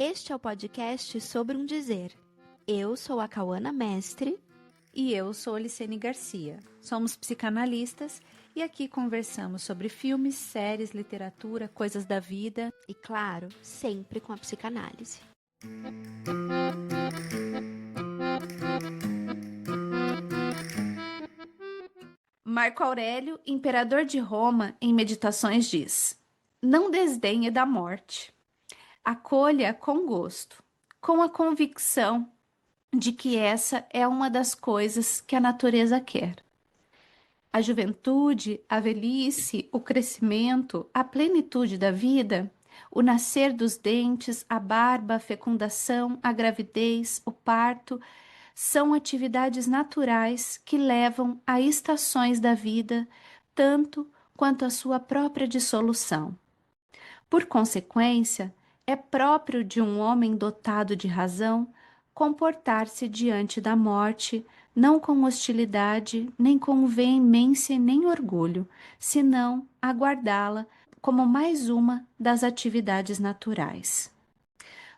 Este é o podcast Sobre um Dizer. Eu sou a Cauana Mestre. E eu sou a Licene Garcia. Somos psicanalistas e aqui conversamos sobre filmes, séries, literatura, coisas da vida. E claro, sempre com a psicanálise. Marco Aurélio, imperador de Roma, em Meditações diz: não desdenhe da morte. Acolha com gosto, com a convicção de que essa é uma das coisas que a natureza quer. A juventude, a velhice, o crescimento, a plenitude da vida, o nascer dos dentes, a barba, a fecundação, a gravidez, o parto, são atividades naturais que levam a estações da vida, tanto quanto a sua própria dissolução. Por consequência, é próprio de um homem dotado de razão comportar-se diante da morte, não com hostilidade, nem com veemência nem orgulho, senão aguardá-la como mais uma das atividades naturais.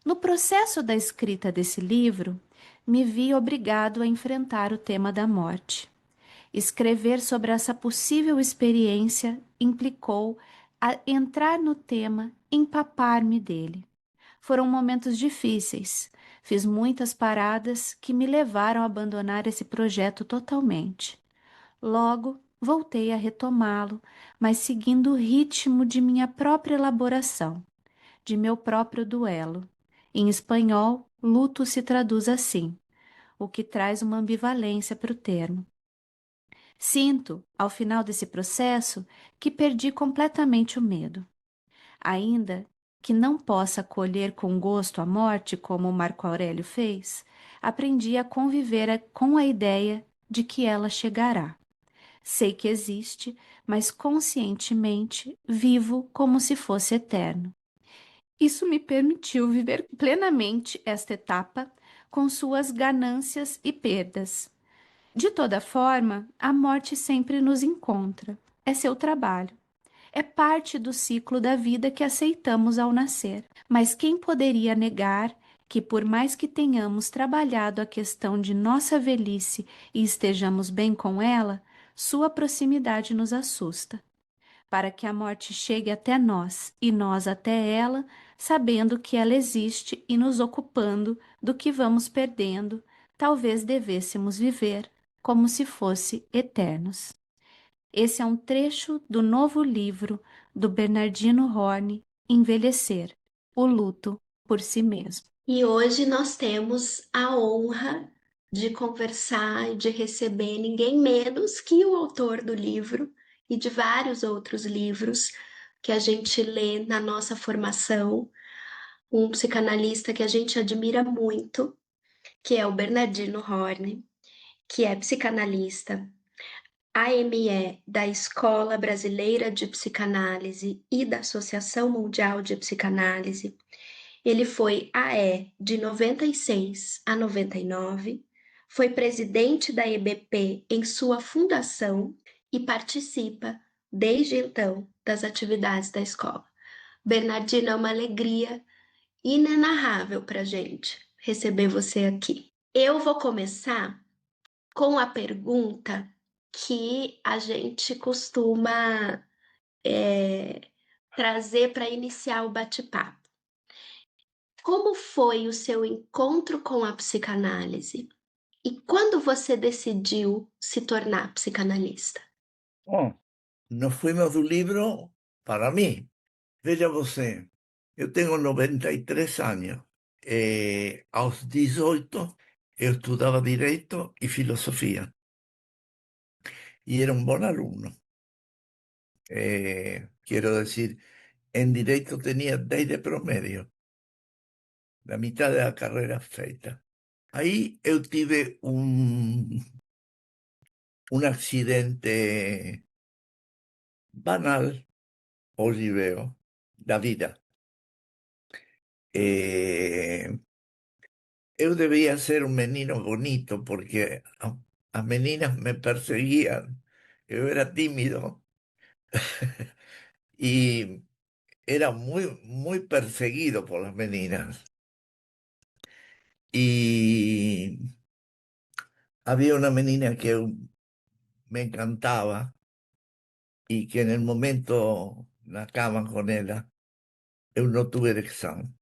No processo da escrita desse livro, me vi obrigado a enfrentar o tema da morte. Escrever sobre essa possível experiência implicou a entrar no tema, empapar-me dele. Foram momentos difíceis. Fiz muitas paradas que me levaram a abandonar esse projeto totalmente. Logo, voltei a retomá-lo, mas seguindo o ritmo de minha própria elaboração, de meu próprio duelo. Em espanhol, luto se traduz assim, o que traz uma ambivalência para o termo. Sinto, ao final desse processo, que perdi completamente o medo. Ainda que não possa acolher com gosto a morte como Marco Aurélio fez, aprendi a conviver com a ideia de que ela chegará. Sei que existe, mas conscientemente vivo como se fosse eterno. Isso me permitiu viver plenamente esta etapa com suas ganâncias e perdas. De toda forma, a morte sempre nos encontra. É seu trabalho. É parte do ciclo da vida que aceitamos ao nascer. Mas quem poderia negar que, por mais que tenhamos trabalhado a questão de nossa velhice e estejamos bem com ela, sua proximidade nos assusta. Para que a morte chegue até nós e nós até ela, sabendo que ela existe e nos ocupando do que vamos perdendo, talvez devêssemos viver como se fosse eternos. Esse é um trecho do novo livro do Bernardino Horne, Envelhecer, o luto por si mesmo. E hoje nós temos a honra de conversar e de receber ninguém menos que o autor do livro e de vários outros livros que a gente lê na nossa formação, um psicanalista que a gente admira muito, que é o Bernardino Horne, que é psicanalista, AME da Escola Brasileira de Psicanálise e da Associação Mundial de Psicanálise. Ele foi AE de 96 a 99, foi presidente da EBP em sua fundação e participa, desde então, das atividades da escola. Bernardino, é uma alegria inenarrável para a gente receber você aqui. Eu vou começar com a pergunta que a gente costuma trazer para iniciar o bate-papo. Como foi o seu encontro com a psicanálise? E quando você decidiu se tornar psicanalista? Bom, nos fuimos do livro para mí. Veja você, eu tenho 93 anos. Aos 18, eu estudava Direito e Filosofia. Y era un buen alumno. Quiero decir, en Direito tenía 10 de promedio, la mitad de la carrera feita. Aí eu tive un accidente banal, hoje veo, da vida. Eu debía ser un menino bonito porque as meninas me perseguían. Eu era tímido y era muy, muy perseguido por las meninas. Y había una menina que me encantaba y que en el momento na cama con ella, eu no tuve erección.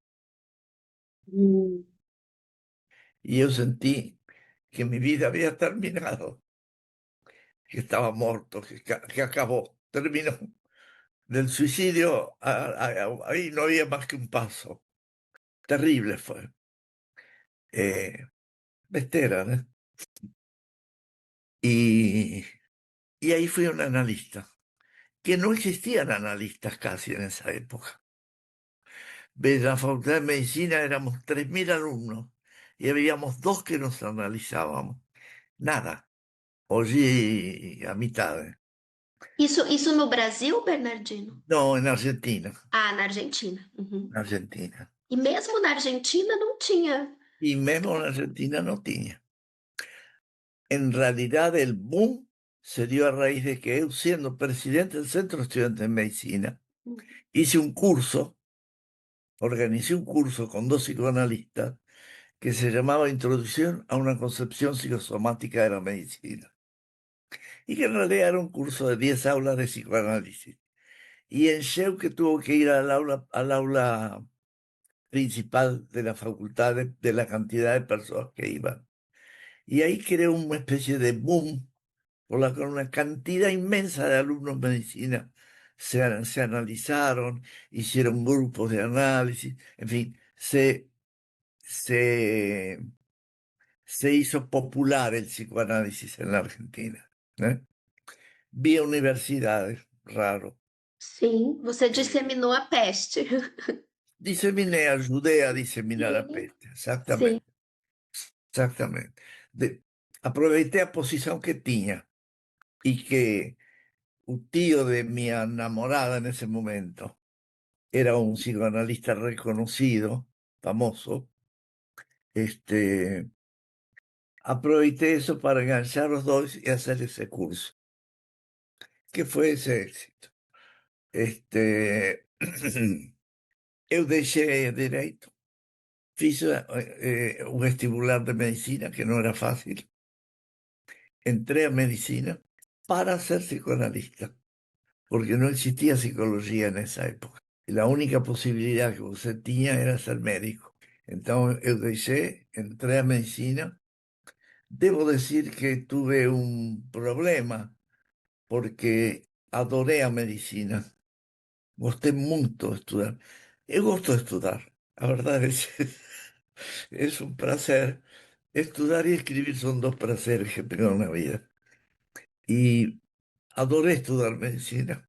Hum. Y yo sentí que mi vida había terminado, que estaba muerto, que acabó, terminó. Del suicidio, ahí no había más que un paso. Terrible fue. Bestera, ¿no? Y, y ahí fui un analista, que no existían analistas casi en esa época. En la Facultad de Medicina éramos 3.000 alumnos y habíamos dos que nos analizábamos. Nada. Hoy a mitad. Isso no Brasil, Bernardino? No, en Argentina. Ah, na Argentina. Uhum. En Argentina. E mesmo na Argentina não tinha. Y mismo en Argentina no tenía. En realidad el boom se dio a raíz de que yo, siendo presidente del Centro de Estudiantes de Medicina, hice un curso, organicé un curso con dos psicoanalistas que se llamaba Introducción a una concepción psicosomática de la medicina. Y que en realidad era un curso de 10 aulas de psicoanálisis. Y en Sheu, que tuvo que ir al aula principal de la facultad de la cantidad de personas que iban. Y ahí creó una especie de boom por la que una cantidad inmensa de alumnos de medicina se analizaron, hicieron grupos de análisis, en fin, se hizo popular el psicoanálisis en la Argentina. Vía universidades, raro. Sim, você disseminou a peste. Diseminé, ayudé a diseminar la Sim, peste, sim. exactamente, exactamente. Aproveché a posición que tenía y que un tío de mi enamorada en ese momento era un psicoanalista reconocido, famoso. Aproveché eso para enganchar los dos y hacer ese curso. ¿Qué fue ese éxito? Eu deixei Derecho, fiz un vestibular de medicina que no era fácil. Entré a medicina para ser psicoanalista, porque no existía psicología en esa época. Y la única posibilidad que usted tenía era ser médico. Entonces, eu deixei, entré a medicina. Debo decir que tuve un problema, porque adoré a medicina. Gosté mucho de estudiar. Eu gosto de estudiar. La verdad es un placer. Estudiar y escribir son dos placeres que tengo en la vida. Y adoré estudiar medicina.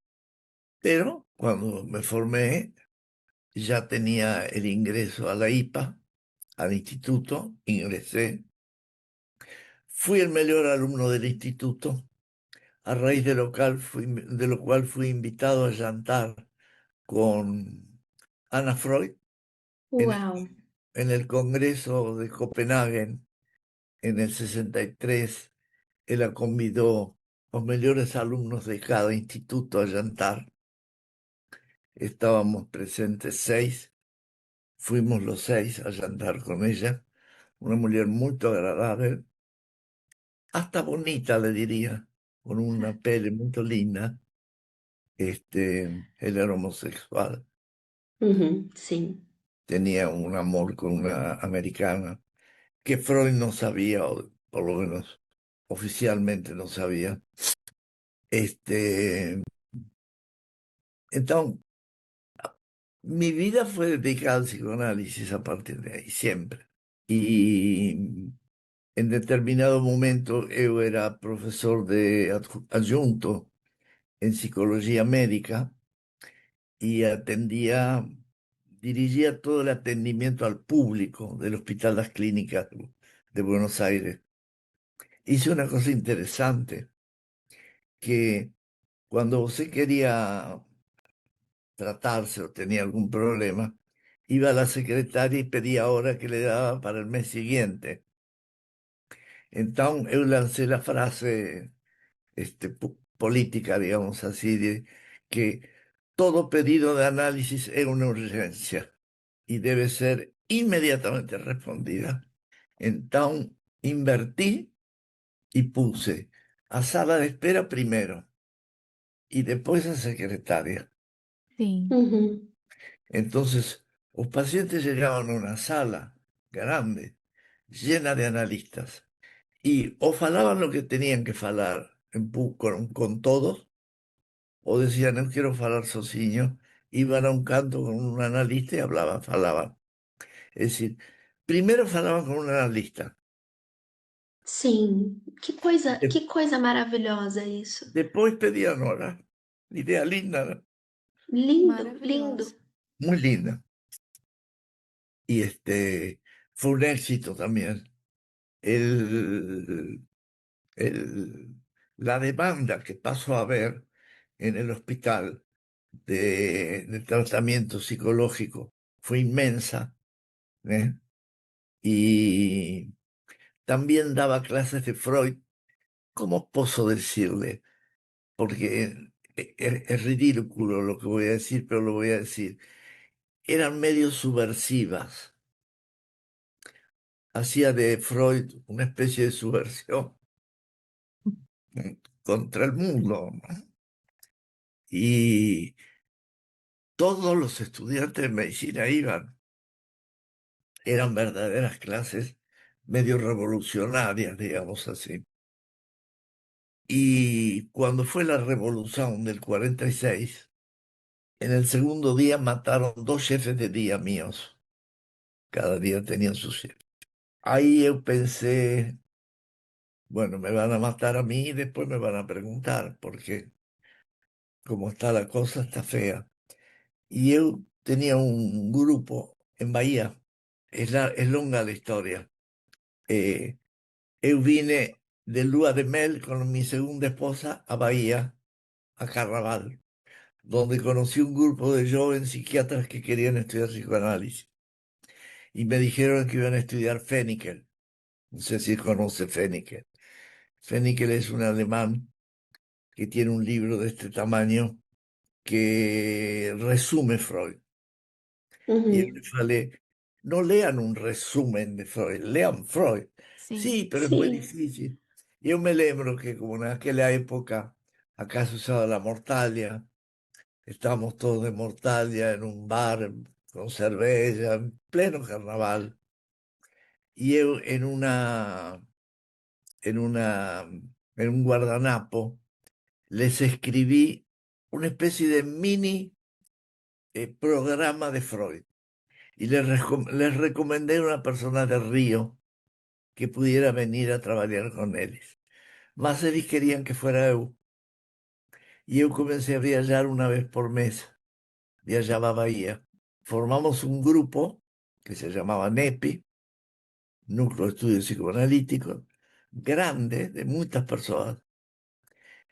Pero cuando me formé, ya tenía el ingreso a la IPA, al instituto, ingresé. Fui el mejor alumno del instituto, a raíz de lo cual fui invitado a jantar con Ana Freud en el, Uau! en el Congreso de Copenhague en el 63. Ella convidó los mejores alumnos de cada instituto a jantar. Estábamos presentes 6, fuimos los 6 a jantar con ella, una mujer muy agradable, hasta bonita le diría, con una pele muy linda. Él era homosexual, Uhum, sim. tenía un amor con una americana que Freud no sabía, o por lo menos oficialmente no sabía. Entonces, mi vida fue dedicada al psicoanálisis a partir de ahí, siempre. Y en determinado momento yo era profesor de adjunto en psicología médica y dirigía todo el atendimiento al público del Hospital Las Clínicas de Buenos Aires. Hice una cosa interesante, que cuando usted quería tratarse o tenía algún problema, iba a la secretaria y pedía hora que le daba para el mes siguiente. Entonces yo lancé la frase política, digamos así, de que todo pedido de análisis es una urgencia y debe ser inmediatamente respondida. Entonces invertí y puse a sala de espera primero y después a secretaria. Sim. Uhum. Entonces, los pacientes llegaban a una sala grande, llena de analistas, y o falaban lo que tenían que falar con todos, o decían, no quiero falar sozinho, iban a un canto con un analista y hablaban, falaban. Es decir, primero falaban con un analista, Sim, de- que coisa maravilhosa isso. después pedían hora. Idea linda, ¿no? Lindo, lindo. Maravilhoso. Muy linda. Y fue un éxito también. El, el- la demanda que pasó a haber en el hospital de tratamiento psicológico fue inmensa, ¿eh? Y también daba clases de Freud. ¿Cómo puedo decirle? Porque es ridículo lo que voy a decir, pero lo voy a decir. Eran medio subversivas. Hacía de Freud una especie de subversión, contra el mundo, ¿no? Y todos los estudiantes de medicina iban. Eran verdaderas clases medio revolucionarias, digamos así. Y cuando fue la revolución del 46, en el segundo día mataron dos jefes de día míos. Cada día tenían sus jefes. Ahí yo pensé, bueno, me van a matar a mí y después me van a preguntar, porque como está la cosa, está fea. Y yo tenía un grupo en Bahía. Es longa la historia. Eh, yo vine de lua de mel con mi segunda esposa a Bahía, a Carnaval, donde conocí un grupo de jóvenes psiquiatras que querían estudiar psicoanálisis. Y me dijeron que iban a estudiar Fenikel. No sé si conoce Fenikel. Fenikel es un alemán que tiene un libro de este tamaño que resume Freud. Y yo Uhum. le falei, no lean un resumen de Freud, lean Freud. Sim. Sí, pero es muy Sim. difícil. Yo me lembro que como en aquella época acá se usaba la mortalia, estábamos todos de mortalia en un bar con cerveza, en pleno carnaval. Y yo en un guardanapo les escribí una especie de mini programa de Freud. Y les recomendé a una persona de Río que pudiera venir a trabajar con ellos. Mas ellos querían que fuera yo. Y yo comencé a viajar una vez por mes. Viajaba a Bahía. Formamos un grupo que se llamaba NEPI, Núcleo de Estudios Psicoanalíticos, grande, de muchas personas.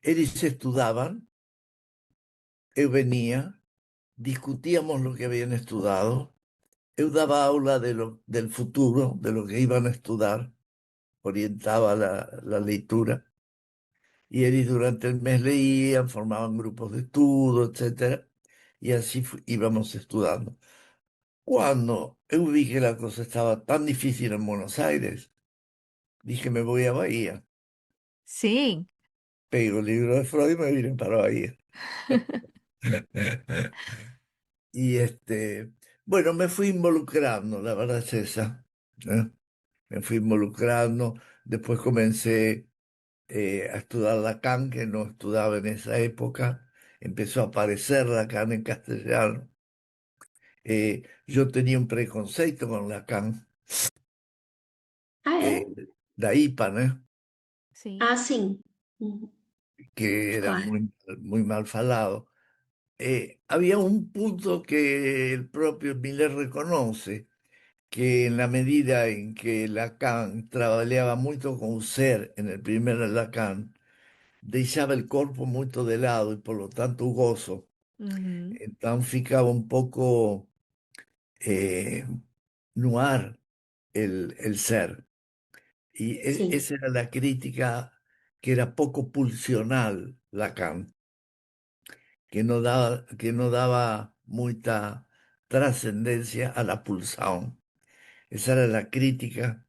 Ellos estudiaban, yo venía, discutíamos lo que habían estudiado, yo daba aula del futuro, de lo que iban a estudiar, orientaba la lectura. Y ellos durante el mes leían, formaban grupos de estudio, etcétera, y así íbamos estudiando. Cuando yo vi que la cosa estaba tan difícil en Buenos Aires, dije, me voy a Bahía. Sim. Pego el libro de Freud y me vine para Bahía. Y bueno, me fui involucrando, la verdad es esa, ¿eh? Me fui involucrando, después comencé a estudiar Lacan, que no estudiaba en esa época, empezó a aparecer Lacan en castellano. Yo tenía un preconceito con Lacan, Ah, eh, é? da IPA, ¿no? Sim. Ah, sim. Uhum. Que era Claro. muy mal falado. Había un punto que el propio Miller reconoce, que en la medida en que Lacan trabajaba mucho con ser en el primer Lacan, dejaba el cuerpo muy de lado y por lo tanto gozo. Uhum. Entonces ficaba un poco eh, noir el ser. Y Sim. esa era la crítica, que era poco pulsional Lacan, que no daba mucha trascendencia a la pulsión. Esa era la crítica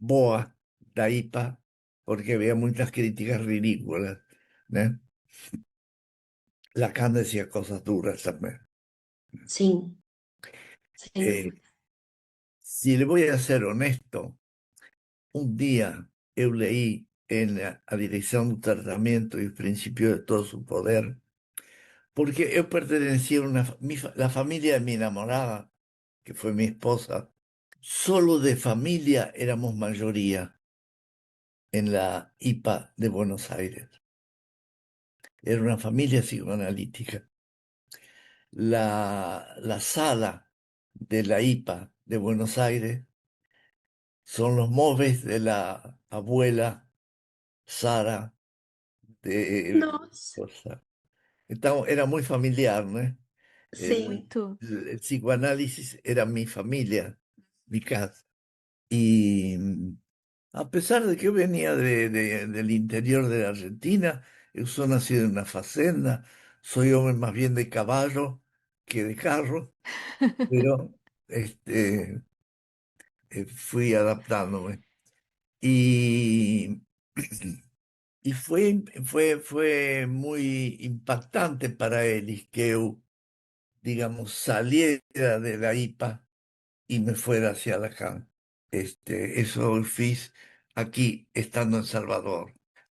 boa da IPA, porque había muchas críticas ridículas, ¿no? Lacan decía cosas duras también. Sim, sem Eh, dúvida. si le voy a ser honesto, un día eu leí en A Dirección do Tratamento y el Principio de todo su poder, porque yo pertenecía a la familia de mi enamorada, que fue mi esposa, solo de familia éramos mayoría en la IPA de Buenos Aires. Era una familia psicoanalítica. La sala de la IPA de Buenos Aires son los móviles de la abuela Sara de mi Nossa, esposa. Era muy familiar, ¿no? sim, Muito. El psicoanálisis era mi familia, mi casa. Y a pesar de que yo venía del interior de la Argentina, yo soy nacido en una fazenda, soy hombre más bien de caballo que de carro, pero este, fui adaptándome. Y, y fue muy impactante para él que yo, digamos, saliera de la IPA y me fuera hacia Lacan. Eso lo fiz aquí, estando en Salvador.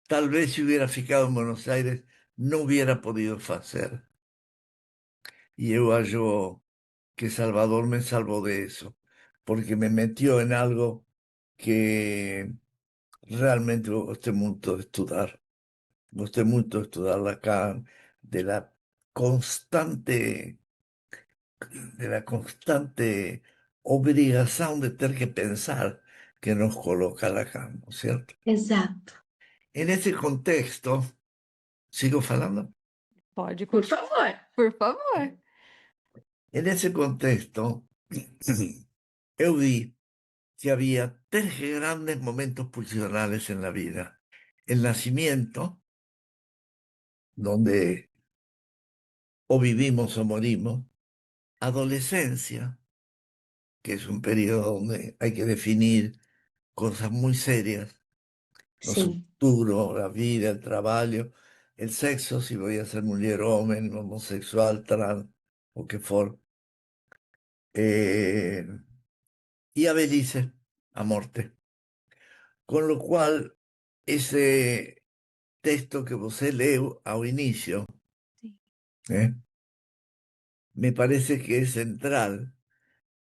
Tal vez si hubiera ficado en Buenos Aires, no hubiera podido hacer. Y yo hallo que Salvador me salvó de eso, porque me metió en algo que realmente gosté mucho de estudiar. Gosté mucho de estudiar Lacan, de la constante de la constante obligación de tener que pensar que nos coloca Lacan, ¿no es cierto? exato. En ese contexto, sigo falando, Pode Por continuar, favor. por favor. en ese contexto, yo vi que había tres grandes momentos pulsionales en la vida. El nacimiento, donde o vivimos o morimos. Adolescencia, que es un periodo donde hay que definir cosas muy serias, nuestro Sim, futuro, la vida, el trabajo, el sexo, si voy a ser mujer, hombre, homosexual, trans, o que for. Eh, y a Belice, a muerte. Con lo cual, ese texto que vos leo al inicio, Sim. ¿eh? Me parece que es central.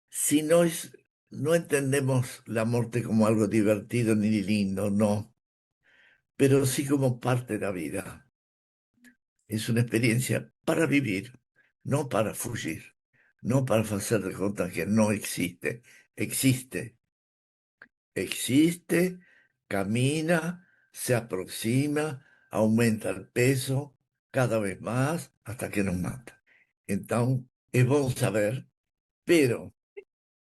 Si no, no entendemos la muerte como algo divertido ni lindo, no, pero sí como parte de la vida. Es una experiencia para vivir, no para fugir, no para hacer de cuenta que no existe. Existe, existe, camina, se aproxima, aumenta el peso cada vez más hasta que nos mata. Entonces, es bueno saber, pero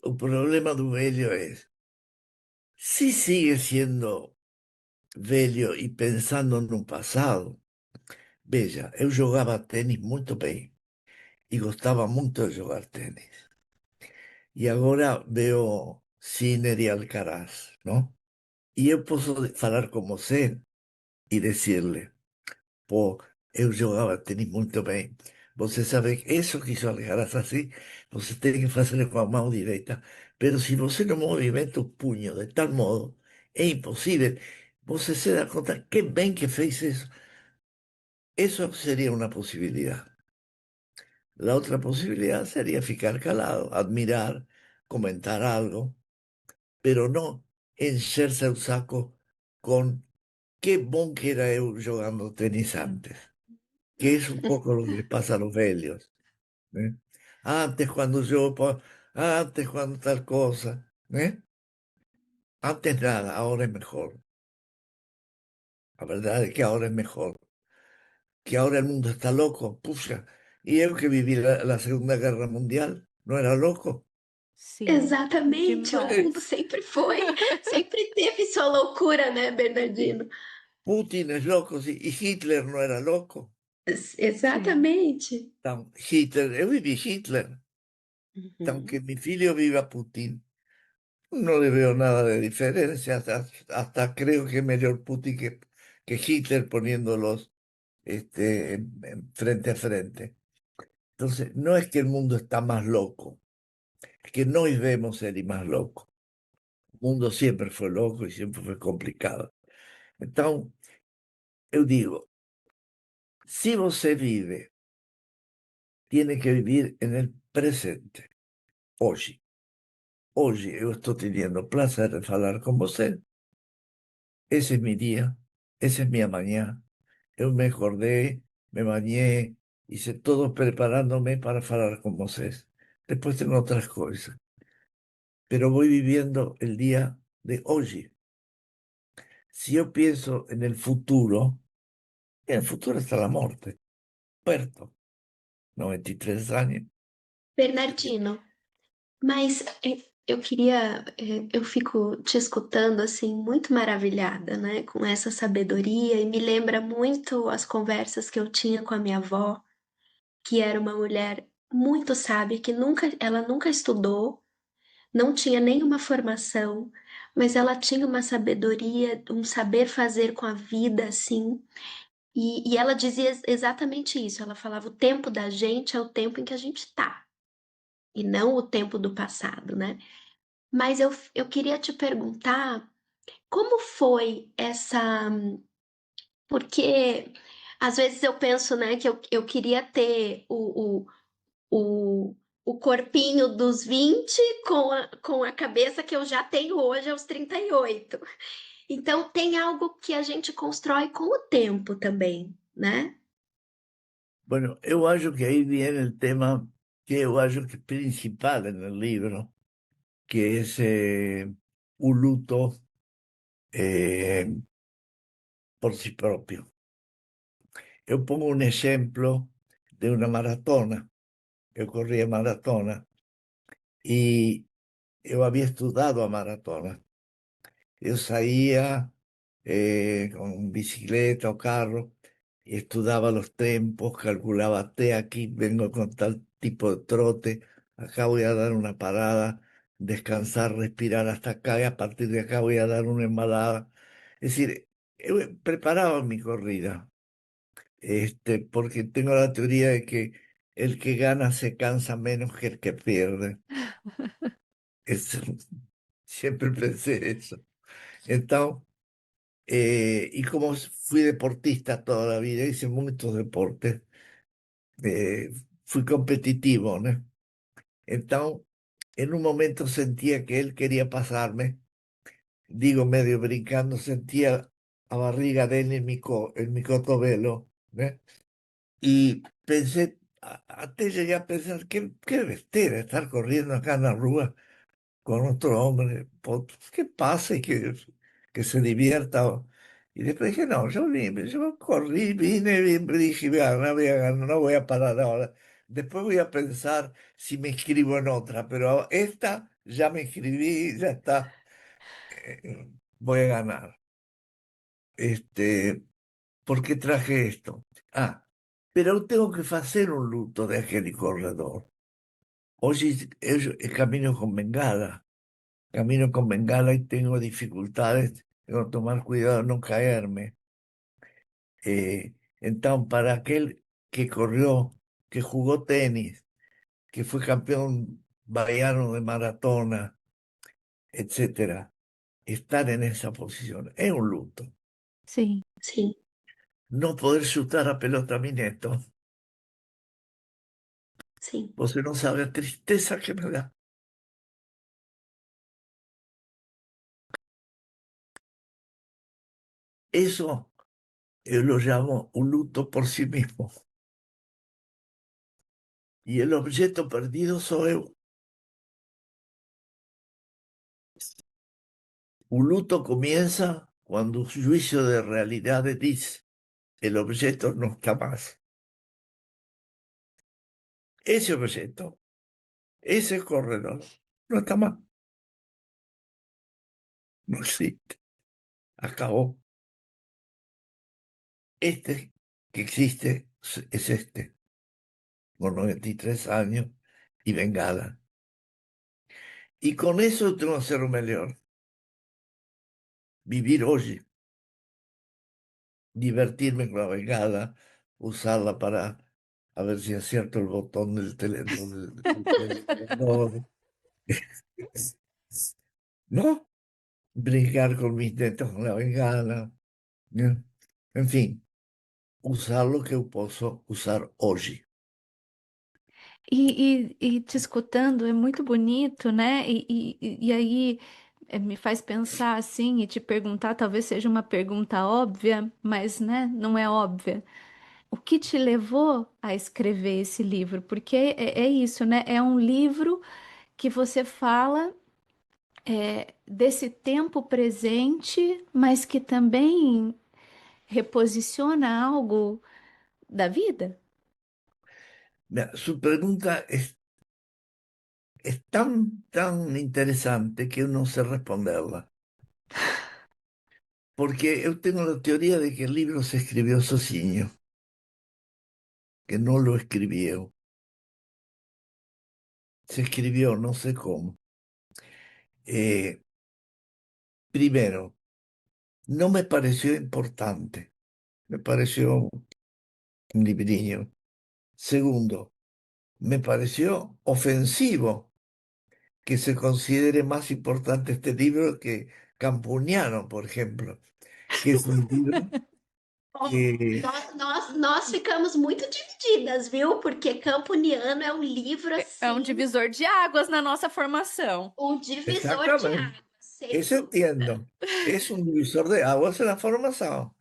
el problema de un velho es, si sigue siendo velho y pensando en un pasado, veja, eu jogaba tenis muito bem y gustaba mucho de jugar tenis. Y ahora veo Sinner y Alcaraz, ¿no? Y yo puedo hablar como sé y decirle, pô, eu jogaba tenis muito bem. Você sabe que eso que hizo Alcaraz así, você tem que hacerlo con la mano direita. Pero si você no movimenta o puño de tal modo, es imposible. Você se da cuenta qué bien que fez eso. Eso sería una posibilidad. La otra posibilidad sería ficar calado, admirar, comentar algo, pero no encherse el saco con qué bon que era eu jugando tenis antes, que es un poco lo que le pasa a los velios. ¿Eh? Antes cuando antes cuando tal cosa, ¿eh? Antes nada, ahora es mejor. La verdad es que ahora es mejor. Que ahora el mundo está loco, pucha. Y yo que viví la Segunda Guerra Mundial, ¿no era loco? Sim. exatamente. O mundo Demais. sempre foi, sempre teve sua loucura, né, Bernardino? Putin es loco, sí, y Hitler no era loco. Sim. Exatamente. Hitler, yo viví Hitler, Uhum. aunque mi figlio viva Putin. No le veo nada de diferencia, hasta creo que es mejor Putin que Hitler poniéndolos frente a frente. Entonces, no es que el mundo está más loco, es que nós vemos ser más loco. El mundo siempre fue loco y siempre fue complicado. Entonces, yo digo, si você vive, tiene que vivir en el presente, hoy. Hoy yo estoy teniendo placer de hablar con você. Ese es mi día, esa es mi mañana. Yo me acordé, me bañé, hice todo preparándome para hablar con vocês. Después tengo otras cosas, pero voy viviendo el día de hoy. Si yo pienso en el futuro está la muerte. Puerto, 93 años. Bernardino, mas eu queria, eu fico te escutando assim, muito maravilhada, né, com essa sabedoria e me lembra muito as conversas que eu tinha com a minha avó, que era uma mulher muito sábia, que ela nunca estudou, não tinha nenhuma formação, mas ela tinha uma sabedoria, um saber fazer com a vida, assim, e ela dizia exatamente isso. Ela falava: o tempo da gente é o tempo em que a gente está, e não o tempo do passado, né? Mas eu queria te perguntar como foi essa. Porque às vezes eu penso, né, que eu queria ter o, o corpinho dos 20 com a cabeça que eu já tenho hoje aos 38. Então, tem algo que a gente constrói com o tempo também, né? Bueno, yo acho que ahí viene el tema que yo acho que es principal en el libro, que es un luto eh, por sí propio. Yo pongo un ejemplo de una maratona. Yo corría maratona y yo había estudiado a maratona. Yo salía con bicicleta o carro y estudiaba los tiempos, calculaba, aquí vengo con tal tipo de trote, acá voy a dar una parada, descansar, respirar hasta acá y a partir de acá voy a dar una embalada. Es decir, yo preparaba mi corrida, porque tengo la teoría de que el que gana se cansa menos que el que pierde. Es- siempre pensé eso. Entonces, y como fui deportista toda la vida, hice muchos deportes, eh, fui competitivo, ¿no? Entonces, en un momento sentía que él quería pasarme, digo medio brincando, sentía a barriga de él en mi cotovelo, ¿no? Y pensé, hasta llegué a pensar, qué bestera estar corriendo acá en la rúa con otro hombre, que pase y que se divierta. Y después dije, no, yo corrí, dije, "Vea, no voy a ganar, no voy a parar ahora. Después voy a pensar si me inscribo en otra, pero esta ya me inscribí, ya está, voy a ganar. ¿Por qué traje esto? Ah, pero tengo que hacer un luto de aquel corredor. Hoy camino con bengala. Camino con bengala y tengo dificultades, tengo que tomar cuidado de no caerme. Entonces, para aquel que corrió, que jugó tenis, que fue campeón baiano de maratona, etcétera, estar en esa posición es un luto. Sim. Sim, No poder chutar a pelota a mi neto, sim, vos no sabe la tristeza que me da. Eso yo lo llamo un luto por sí mismo. Y el objeto perdido soy yo. Un luto comienza cuando un juicio de realidad dice, el objeto no está más. Ese objeto, ese corredor, no está más. No existe. Acabó. Este que existe es este, con 93 años y bengala. Y con eso tengo que hacerlo mejor. Vivir hoy, divertirme con la bengala, usarla para a ver si acierto el botón del teléfono, del cargador, ¿no? Brincar con mis dedos con la bengala, ¿no? En fin, usar lo que eu posso usar hoje. E te escutando é muito bonito, né? E aí me faz pensar assim e te perguntar, talvez seja uma pergunta óbvia, mas né, não é óbvia. O que te levou a escrever esse livro? Porque é isso, né? É um livro que você fala desse tempo presente, mas que também reposiciona algo da vida. Mira, su pregunta es tan interesante que eu non sé responderla. Porque eu tengo la teoría de que el libro se escribió sozinho, que no lo escribí eu. Se escribió, no sé cómo. Eh, Primero, no me pareció importante, me pareció un libriño. Segundo, me pareció ofensivo que se considere más importante este libro que Campuniano, por ejemplo, que es un libro Ó, que nós ficamos muito divididas, viu? Porque Campuniano é um livro É um assim, divisor de águas na nossa formação. um divisor de exactamente, águas, sem eso dúvida. entiendo, es un divisor de aguas en la formación.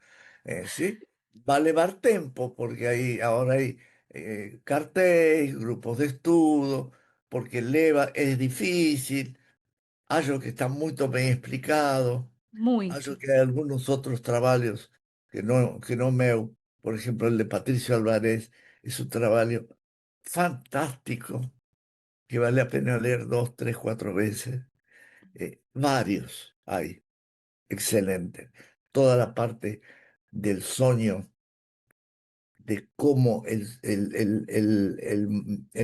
Sí, va a llevar tiempo porque ahora hay cartéis, grupos de estudio, porque es difícil, algo que está muy bien explicado, Muito. algo que hay algunos otros trabajos que no meu, por ejemplo, el de Patricio Álvarez, es un trabajo fantástico que vale la pena leer dos, tres, cuatro veces. Varios hay, excelente. Toda la parte del sueño, de cómo el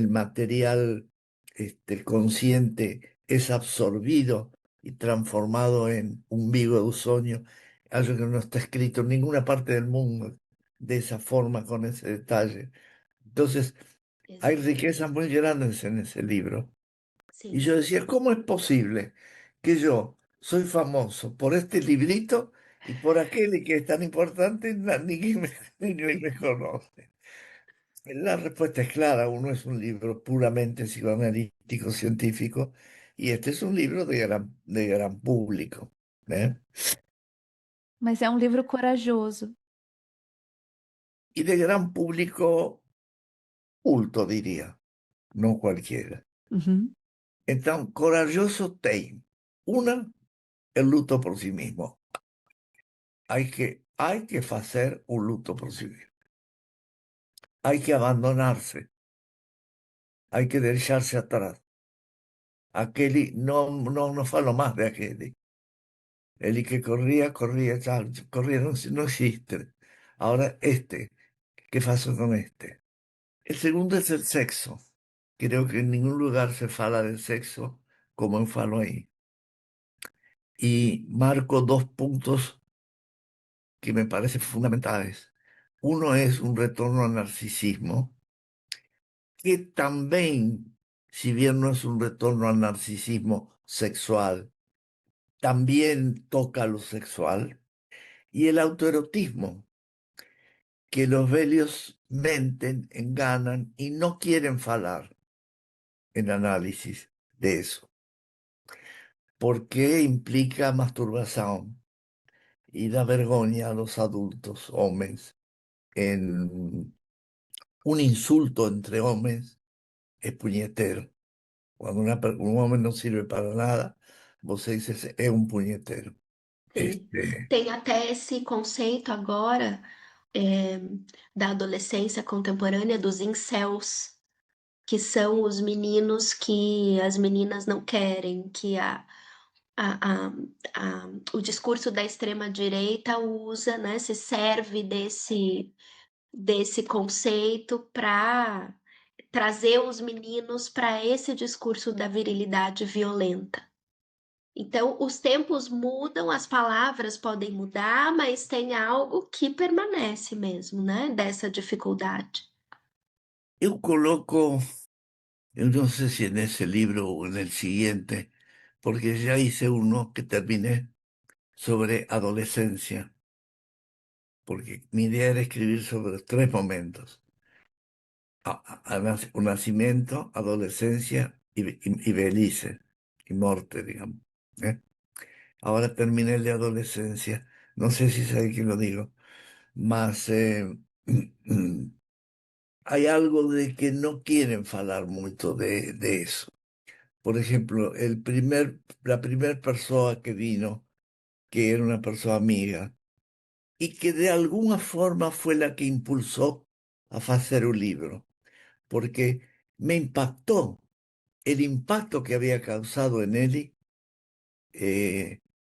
material consciente es absorbido y transformado en un vivo de un sueño, algo que no está escrito en ninguna parte del mundo de esa forma, con ese detalle. Entonces, hay Exato, riquezas muy grandes en ese libro. Y sim. yo decía, ¿cómo es posible que yo soy famoso por este librito y por aquel que es tan importante, ni me conoce? La respuesta es clara, uno es un libro puramente psicoanalítico, científico, y este es un libro de gran público, ¿eh? Mas é um livro corajoso. Y de gran público culto, diría, no cualquiera. Uhum. Entonces, corajoso tem. Una, el luto por sí mismo. Hay que hacer un luto por sí mismo. Hay que abandonarse. Hay que dejarse atrás. Aquel no falo más de aquel. El que corría, ya, corría, no existe. Ahora ¿qué pasó con este? El segundo es el sexo. Creo que en ningún lugar se fala del sexo como en falo ahí. Y marco dos puntos que me parecen fundamentales. Uno es un retorno al narcisismo, que también, si bien no es un retorno al narcisismo sexual, también toca lo sexual, y el autoerotismo, que los velios menten, enganan y no quieren falar en análisis de eso, porque implica masturbación y da vergüenza a los adultos hombres. En un insulto entre hombres es puñetero. Cuando un hombre no sirve para nada, vos dices es un puñetero. Tem, Este, tem até esse conceito agora é, da adolescência contemporânea dos incels, que são os meninos que as meninas não querem, que a, a, o discurso da extrema-direita usa, né, se serve desse conceito para trazer os meninos para esse discurso da virilidade violenta. Então, os tempos mudam, as palavras podem mudar, mas tem algo que permanece mesmo, né? Dessa dificuldade. Eu coloco, yo no sé si en ese libro o en el siguiente, porque ya hice uno que terminé sobre adolescencia, porque mi idea era escribir sobre 3 momentos: o nacimiento, adolescencia y velhice, y muerte, digamos. ¿Eh? Ahora terminé el de adolescencia, no sé si sabe que lo digo, más hay algo de que no quieren hablar mucho de eso. Por ejemplo, la primera persona que vino, que era una persona amiga, y que de alguna forma fue la que impulsó a hacer un libro, porque me impactó el impacto que había causado en él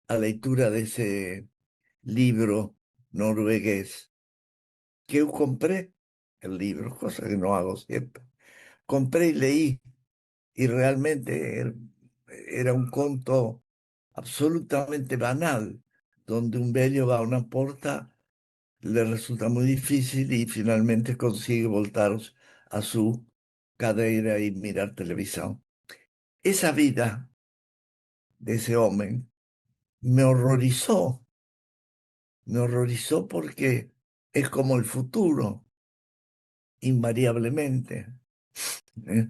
a lectura de ese libro noruegués, que yo compré el libro, cosa que no hago siempre. Compré y leí, y realmente era un conto absolutamente banal, donde un velho va a una puerta, le resulta muy difícil y finalmente consigue voltar a su cadeira y mirar televisión. Esa vida de ese hombre me horrorizó porque es como el futuro, invariablemente. ¿Eh?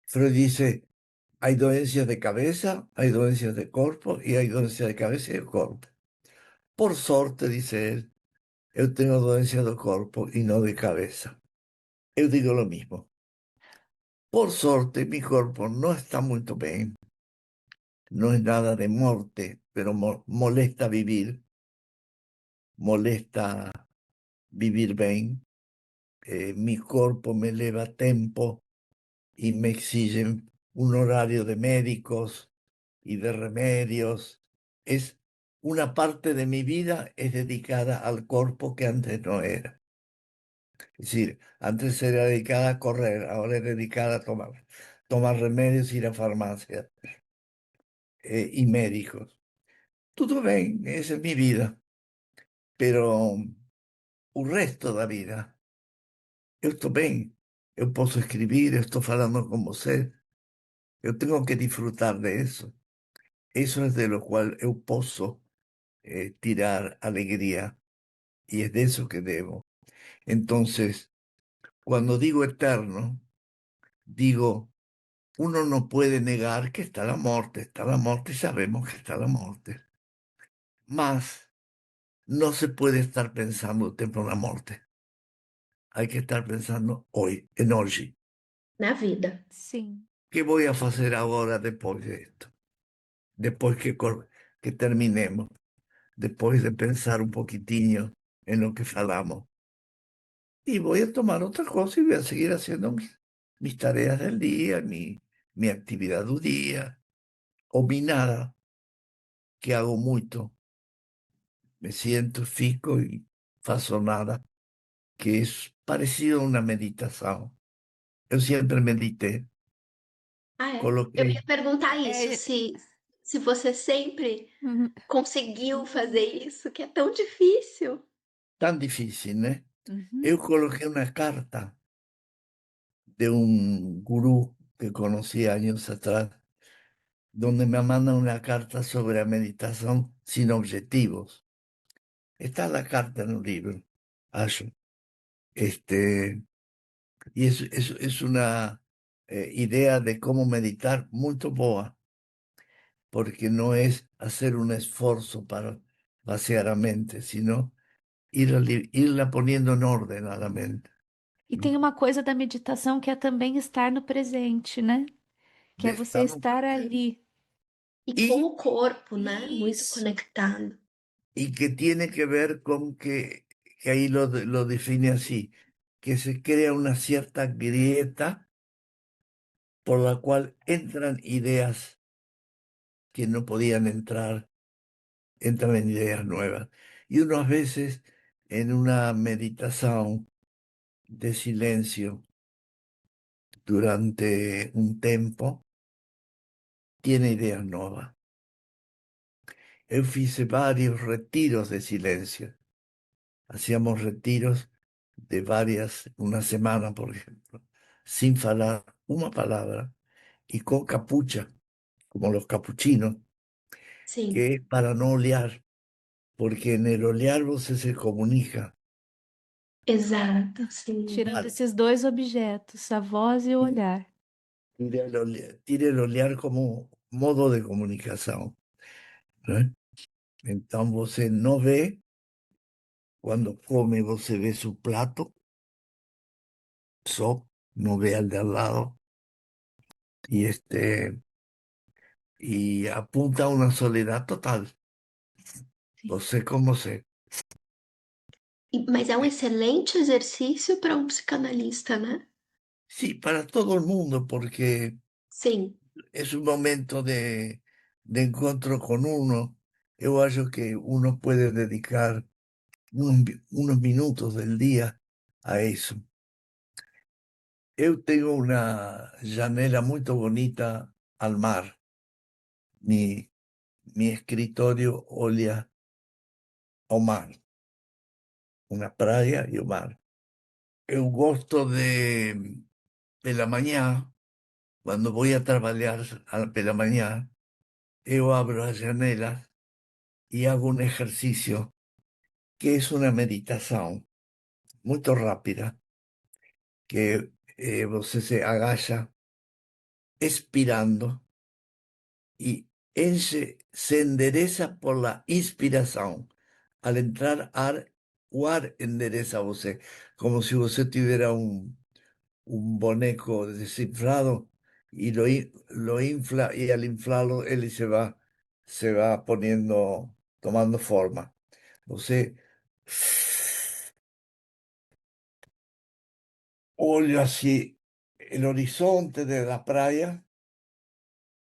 Freud dice, hay dolencias de cabeza, hay dolencias de cuerpo y hay dolencias de cabeza y de cuerpo. Por suerte, dice él, yo tengo dolencias de cuerpo y no de cabeza. Yo digo lo mismo. Por suerte, mi cuerpo no está muy bien. No es nada de muerte, pero molesta vivir bien. Mi cuerpo me eleva a tempo y me exigen un horario de médicos y de remedios. Es una parte de mi vida es dedicada al cuerpo que antes no era. Es decir, antes era dedicada a correr, ahora es dedicada a tomar remedios, ir a farmacia y médicos. Todo bien, esa es mi vida, pero el resto de la vida, yo estoy bien, yo puedo escribir, yo estoy hablando con usted, yo tengo que disfrutar de eso. Eso es de lo cual yo puedo tirar alegría y es de eso que debo. Entonces, cuando digo eterno, digo, uno no puede negar que está la muerte, sabemos que está la muerte. Mas no se puede estar pensando tiempo en la muerte. Hay que estar pensando hoy, en hoy. Na vida. Sim. ¿Qué voy a hacer ahora después de esto? Después que terminemos, después de pensar un poquitinho en lo que falamos. Y voy a tomar otra cosa y voy a seguir haciendo mis tareas del día, mi actividad del día, o mi nada, que hago mucho. Me siento fico y faço nada, que es parecido a una meditación. Yo siempre medité, Ah, é? Eu coloquei, ia perguntar isso, É, se você sempre uhum, conseguiu fazer isso, que é tão difícil. tan difícil, ¿eh? uhum. Yo coloqué una carta de un gurú que conocí años atrás, donde me manda una carta sobre la meditación sin objetivos. Está la carta en un libro, Asho. Y es una idea de cómo meditar muy boa, porque no es hacer un esfuerzo para vaciar la mente, sino irla poniendo en orden a la mente. E tem uma coisa da meditação que é também estar no presente, né? Que De é você estar no estar ali. E com y, o corpo, né? Muito Isso. conectado. y que tiene que ver con que ahí lo define así, que se crea una cierta grieta por la cual entran ideas que no podían entrar, entran en ideas nuevas. Y unas veces en una meditación de silencio durante un tiempo, tiene ideas nuevas. Yo hice varios retiros de silencio. Hacíamos retiros de una semana, por ejemplo, sin hablar una palabra y con capucha, como los capuchinos, Sim, que es para no olear, porque en el olear você se comunica. exato, sim. Tirando Vale. esses dois objetos, a voz e o olhar. Tire el olear como modo de comunicación, ¿no? Entonces você no ve, cuando come, você ve su plato, no ve al de al lado, y apunta a una soledad total. Você como sé. Mas é um excelente exercício para um psicanalista, né? Sí, para todo el mundo, porque Sim, es un momento de encuentro con uno. Yo acho que uno puede dedicar unos minutos del día a eso. Yo tengo una janela muy bonita al mar. Mi, mi escritorio olha ao mar, una playa y un mar. Yo gosto de la mañana, cuando voy a trabajar de la mañana, yo abro las janelas y hago un ejercicio que es una meditación muy rápida, que você se agacha expirando y él se endereza por la inspiración. Al entrar o ar endereza a você, como si você tuviera un boneco desinflado y lo infla, y al inflarlo él se va poniendo, tomando forma. Você olho así el horizonte de la playa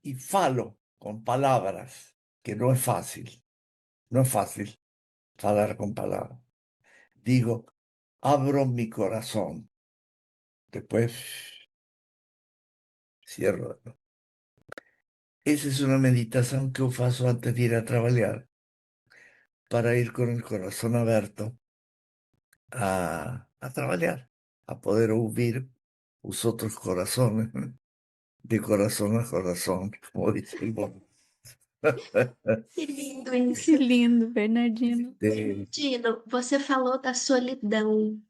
y falo con palabras, que no es fácil. No es fácil hablar con palabras. Digo, abro mi corazón. Después cierro. Esa es una meditación que yo faço antes de ir a trabajar, para ir con el corazón abierto a trabajar, a poder oír los otros corazones, de corazón a corazón, como dice el mono. que lindo Que isso. lindo, Bernardino. Dino, você falou da solidão.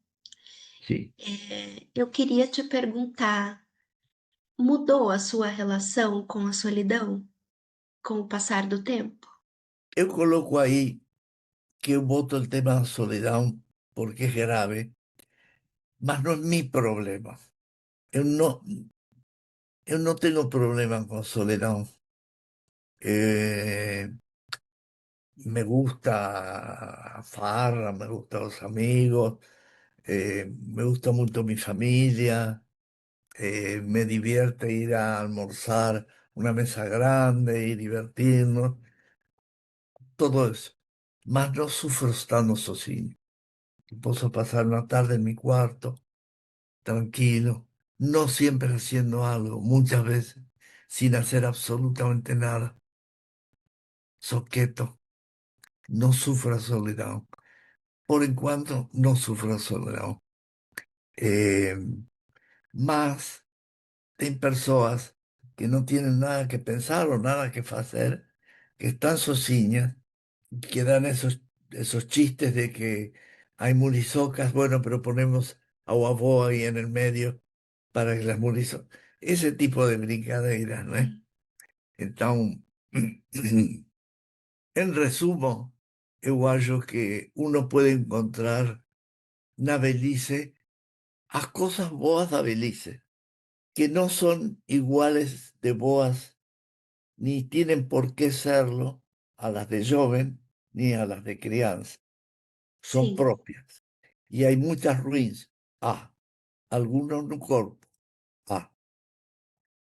Sí. Eu queria te perguntar, mudou a sua relação com a solidão com o passar do tempo? Yo coloco ahí que yo voto el tema de soledad porque es grave, mas no es mi problema. Yo no tengo problema con soledad. Eh, Me gusta farra, me gustan los amigos, me gusta mucho mi familia, me divierte ir a almorzar una mesa grande y divertirnos, todo eso. Mas no sufro estando sozinho. Puedo pasar una tarde en mi cuarto, tranquilo, no siempre haciendo algo, muchas veces sin hacer absolutamente nada. Soqueto, no sufro soledad. Por en cuanto no sufro soledad. Eh, Más hay personas que no tienen nada que pensar o nada que hacer, que están sozinhas, que dan esos chistes de que hay murisocas, bueno, pero ponemos a avó ahí en el medio para que las murisocas... Ese tipo de brincadeiras, ¿no es? Entonces, en resumo, yo acho que uno puede encontrar na velhice as cosas boas da velhice, que no son iguales de boas, ni tienen por qué serlo a las de joven ni a las de crianza. Son Sim, propias. Y hay muchas ruins. Algunos no corpo.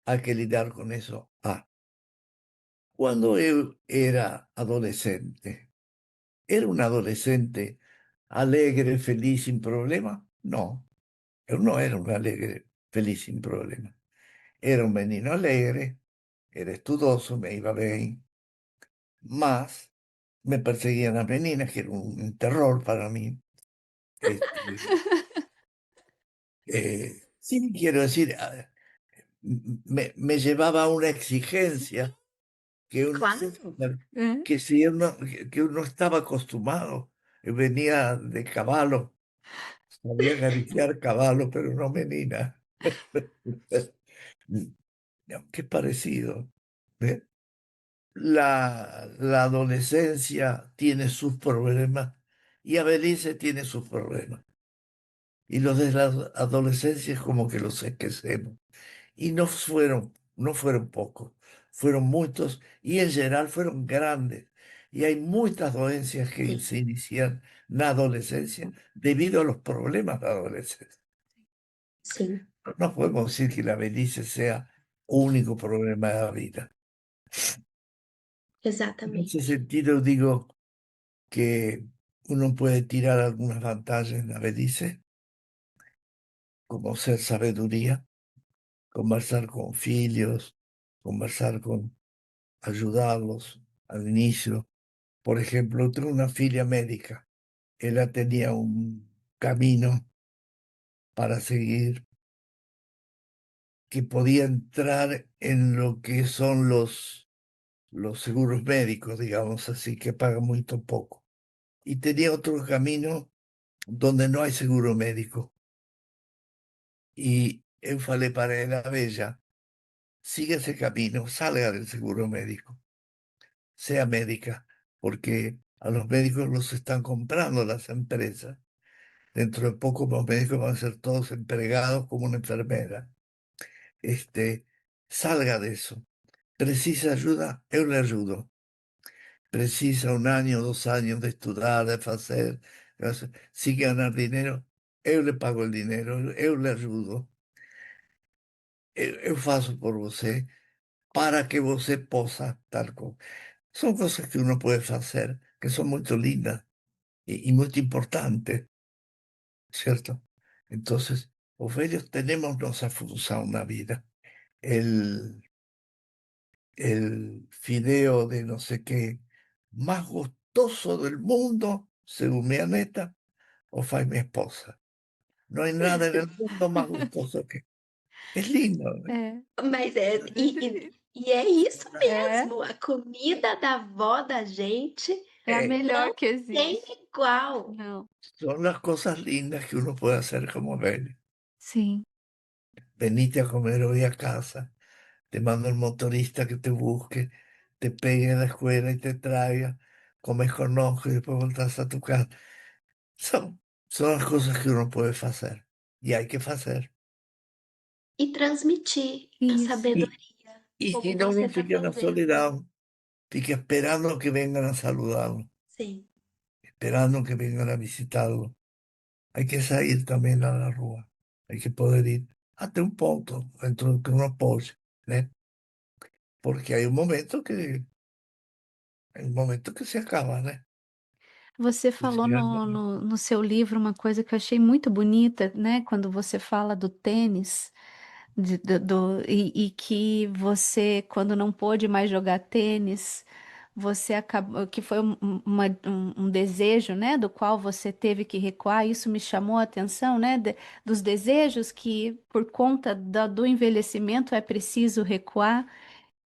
Hay que lidiar con eso. Cuando yo era adolescente, ¿era un adolescente alegre, feliz, sin problema? No, yo no era un alegre, feliz sin problema. Era un menino alegre, era estudoso, me iba bien, mas me perseguían las meninas, que era un terror para mí. Este, sí, quiero decir, me llevaba a una exigencia que uno, Claro. É. que si uno, que uno estaba acostumbrado. Venía de caballo, sabía acariciar caballo, pero no menina. Qué parecido. ¿Ve? La adolescencia tiene sus problemas y Abelice tiene sus problemas. Y los de la adolescencia es como que los esquecemos. Y no fueron pocos, fueron muchos y en general fueron grandes. Y hay muchas dolencias que Sí, se inician en la adolescencia debido a los problemas de la adolescencia. sim, No podemos decir que la velhice sea único problema de la vida. En ese exatamente. sentido digo que uno puede tirar algunas ventajas en la velhice, como ser sabiduría, conversar con filhos, conversar con, ayudarlos al inicio. Por ejemplo, tengo una filia médica. Ella tenía un camino para seguir que podía entrar en lo que son los seguros médicos, digamos así, que pagan muy poco. Y tenía otro camino donde no hay seguro médico. Y eu falei para ella, bella, siga ese camino, salga del seguro médico, sea médica, porque a los médicos los están comprando las empresas. Dentro de poco los médicos van a ser todos empregados como una enfermera. Este, salga de eso. Precisa ayuda, yo le ayudo. Precisa un año, 2 años de estudiar, de hacer, si ganar dinero, yo le pago el dinero, yo le ayudo. Eu faço por você para que você possa estar com. São coisas que uno puede hacer que son muy lindas y muy importantes, ¿cierto? Entonces, los vellos tenemos nuestra función en la vida. El, el fideo de no sé qué más gustoso del mundo, según mi neta, o fue mi esposa. No hay nada en el mundo más gustoso que... Es lindo, ¿no? É. Mas A gente e é isso é, mesmo, a comida da avó da gente é a Eh, melhor não que tem existe. igual. Não. Son las cosas lindas que uno puede hacer como velho. Sim. Venite a comer hoy a casa, te mando el motorista que te busque, te pegue en la escuela y te traiga, comes con ojo y después voltas a tu casa. Son las cosas que uno puede hacer y hay que hacer. E transmitir a Isso. sabedoria, Y si como no, você uno está fica en la fazendo. soledad, fica esperando que vengan a saludarlo, Sim. esperando que vengan a visitarlo. Hay que salir también a la rúa, hay que poder ir hasta un punto dentro de que uno puede, ¿eh? Porque hay un momento que se acaba, né? Você falou no seu livro uma coisa que eu achei muito bonita, né? Quando você fala do tênis, e que você, quando não pôde mais jogar tênis, você acabou, que foi um desejo, né? Do qual você teve que recuar. Isso me chamou a atenção, né? Dos desejos que, por conta do envelhecimento, é preciso recuar,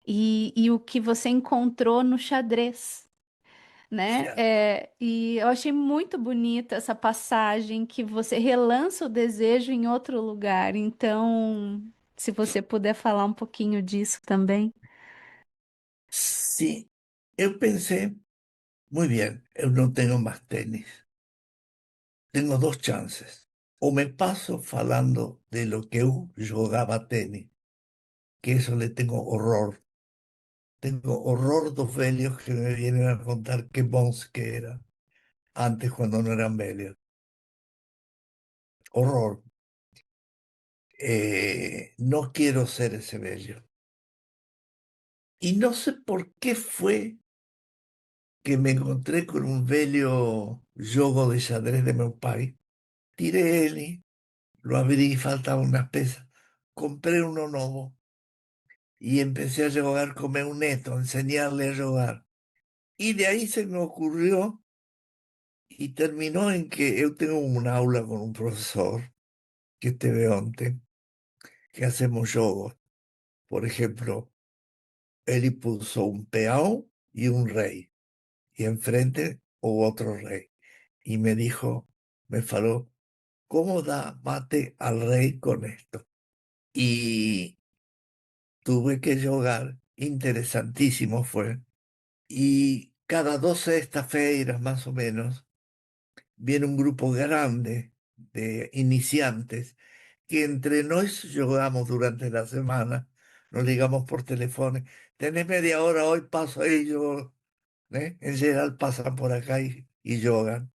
e o que você encontrou no xadrez, né? Ya. E eu achei muito bonita essa passagem que você relança o desejo em outro lugar. Então, se você puder falar um pouquinho disso também. Sí, yo pensé, muy bien, yo no tengo más tenis. Tengo dos chances. O me paso falando de lo que yo jugaba tenis, que eso le tengo horror. Tengo horror dos velhos que me vienen a contar qué bons que eran antes cuando no eran velhos. Horror. No quiero ser ese velho. Y no sé por qué fue que me encontré con un velho jogo de xadrez de meu pai. Tiré ele, lo abrí, faltaba unas pesas. compré uno nuevo y empecé a jugar con mi neto, a enseñarle a jugar. Y de ahí se me ocurrió y terminó en que yo tengo un aula con un profesor que esteve ontem, que hacemos juegos. Por ejemplo, él puso un peón y un rey, y enfrente hubo otro rey. Y me dijo, me faló, ¿cómo da mate al rey con esto? Y tuve que jugar, interesantísimo fue. Y cada 12 sextas-feiras más o menos, viene un grupo grande de iniciantes que entre nos jugamos durante la semana, nos ligamos por teléfono. Tenés media hora, hoy paso ahí, yo, ¿eh? En general pasan por acá y juegan.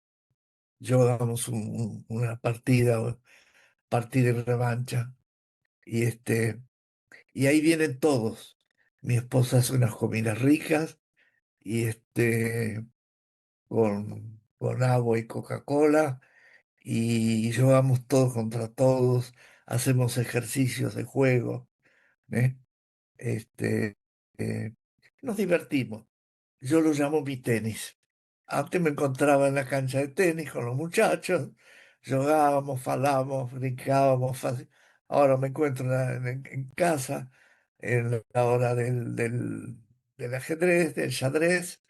Jugamos una partida y revancha. Y, y ahí vienen todos. Mi esposa hace unas comidas ricas y con agua y Coca-Cola y jugamos todos contra todos, hacemos ejercicios de juego, ¿eh? Este, eh, Nos divertimos. Yo lo llamo mi tenis. Antes me encontraba en la cancha de tenis con los muchachos, jugábamos, falábamos, brincábamos. Ahora me encuentro en casa, en la hora del ajedrez, del xadrez,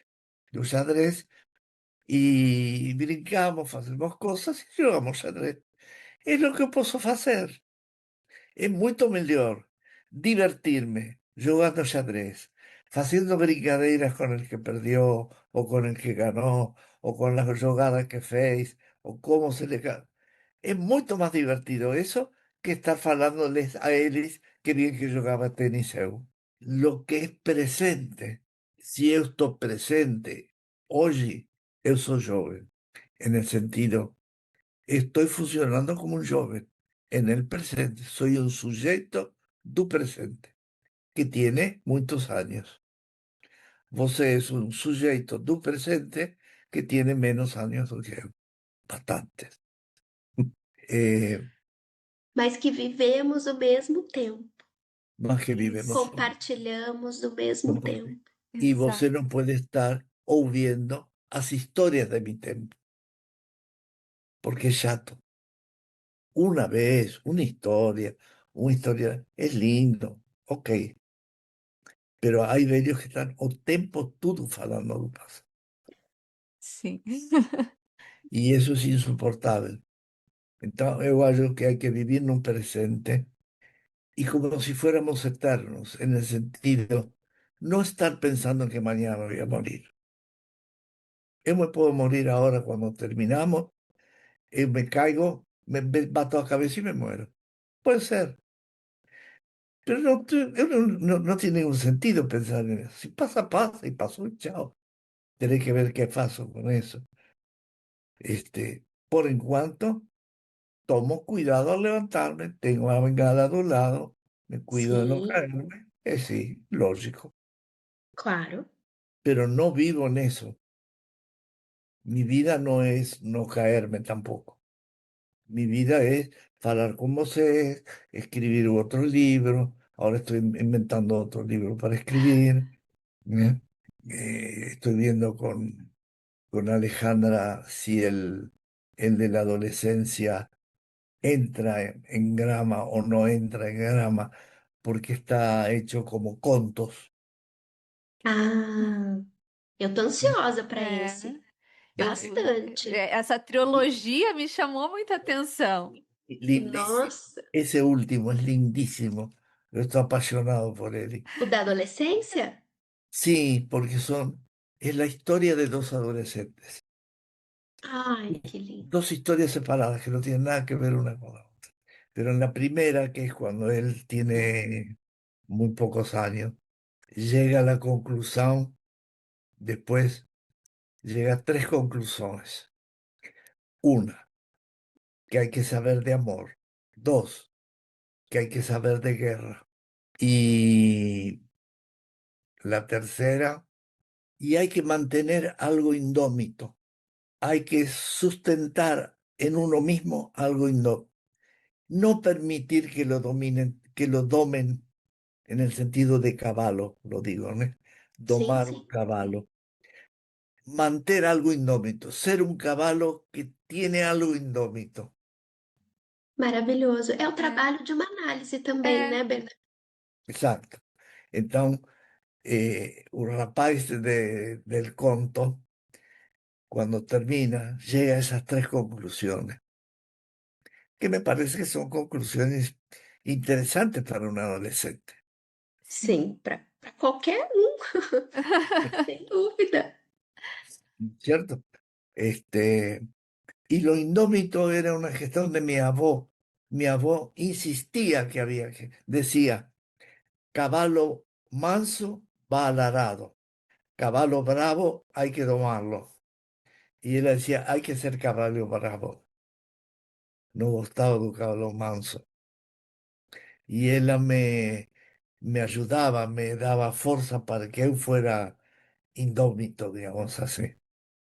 y brincamos, hacemos cosas y jugamos xadrez. Es lo que puedo hacer. Es mucho mejor divertirme jugando xadrez, haciendo brincadeiras con el que perdió o con el que ganó o con las jugadas que fez o cómo se le ganó. Es mucho más divertido eso que estar falándoles a ellos que bien que jugaba tenis eu. Lo que es presente, si yo estoy presente hoy, yo soy joven, en el sentido estoy funcionando como un joven en el presente. Soy un sujeto do presente que tiene muchos años. Vos es un sujeto do presente que tiene menos años do que eu. Bastantes. Eh, Mas que vivemos o mesmo tempo, Más que vivemos. Isso. compartilhamos do mesmo tempo. Y vos Exato. no puede estar ouviendo las historias de mi tiempo. Porque es chato. Una vez, una historia es lindo, ok. Pero hay velhos que están o tempo todo falando do pasado. Sim. Y eso es insoportable. Entonces, yo creo que hay que vivir en un presente y como si fuéramos eternos, en el sentido, no estar pensando que mañana me voy a morir. Yo me puedo morir ahora cuando terminamos, me caigo, me bato la cabeza y me muero. Puede ser, pero no tiene ningún sentido pensar en eso. Si pasa, pasa y pasó y chao. Tenés que ver qué paso con eso. Por en cuanto, tomo cuidado al levantarme, tengo la bengala de un lado, me cuido de no Sim, caerme. Sí, lógico, claro. pero no vivo en eso. Mi vida no es no caerme tampoco. Mi vida es hablar con vos, escribir otro libro. Ahora estoy inventando otro libro para escribir. ¿Eh? Estoy viendo con Alejandra si el de la adolescencia entra en grama o no entra en grama, porque está hecho como contos. Ah, eu tô ansiosa para É. esse. Eu, Bastante. essa trilogia me chamou muita atenção. Lindísimo. Nossa, Ese último es lindísimo. Yo estoy apasionado por él. o da adolescência? Sí, porque es la historia de dos adolescentes. Ai, que lindo. Dos historias separadas que no tienen nada que ver una con la otra. Pero en la primera, que es cuando él tiene muy pocos años, llega a la conclusión, después llega a tres conclusiones. Una, que hay que saber de amor. Dos, que hay que saber de guerra. Y la tercera, y hay que mantener algo indómito. Hay que sustentar en uno mismo algo indómito. No permitir que lo dominen, que lo domen en el sentido de caballo, lo digo, ¿no? Sim, Domar un sim. caballo. Mantener algo indómito, ser un caballo que tiene algo indómito. Maravilhoso. É o É, trabalho de uma análise também, é. né, Bernardo? Exacto. Entonces, un rapaz del conto, cuando termina, llega a esas tres conclusiones, que me parece que son conclusiones interesantes para un adolescente, Sim. Sim, para qualquer um, sem dúvida. ¿cierto? Este, y lo indómito era una gestión de mi abuelo. Mi abuelo insistía que había que, decía, caballo manso va al arado, caballo bravo hay que domarlo. Y él decía, hay que ser caballo bravo, no gustaba de caballo manso. Y él me ayudaba, me daba fuerza para que él fuera indómito, digamos así.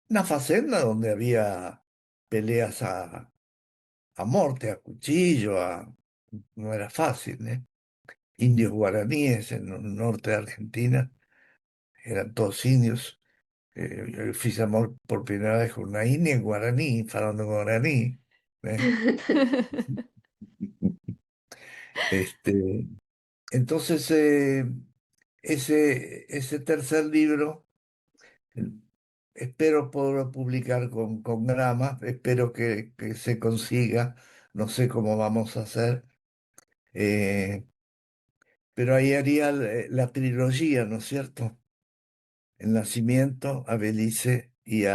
Una facenda donde había peleas a muerte, a cuchillo, no era fácil, ¿eh? Indios guaraníes en el norte de Argentina, eran todos indios. Yo fiz amor por primera vez con una india en guaraní, hablando en guaraní. ¿Eh? Este, entonces, ese tercer libro, eh, espero poderlo publicar con Grama, espero que se consiga, no sé cómo vamos a hacer, eh, pero ahí haría la trilogía, ¿no es cierto? El nacimiento, a Belice y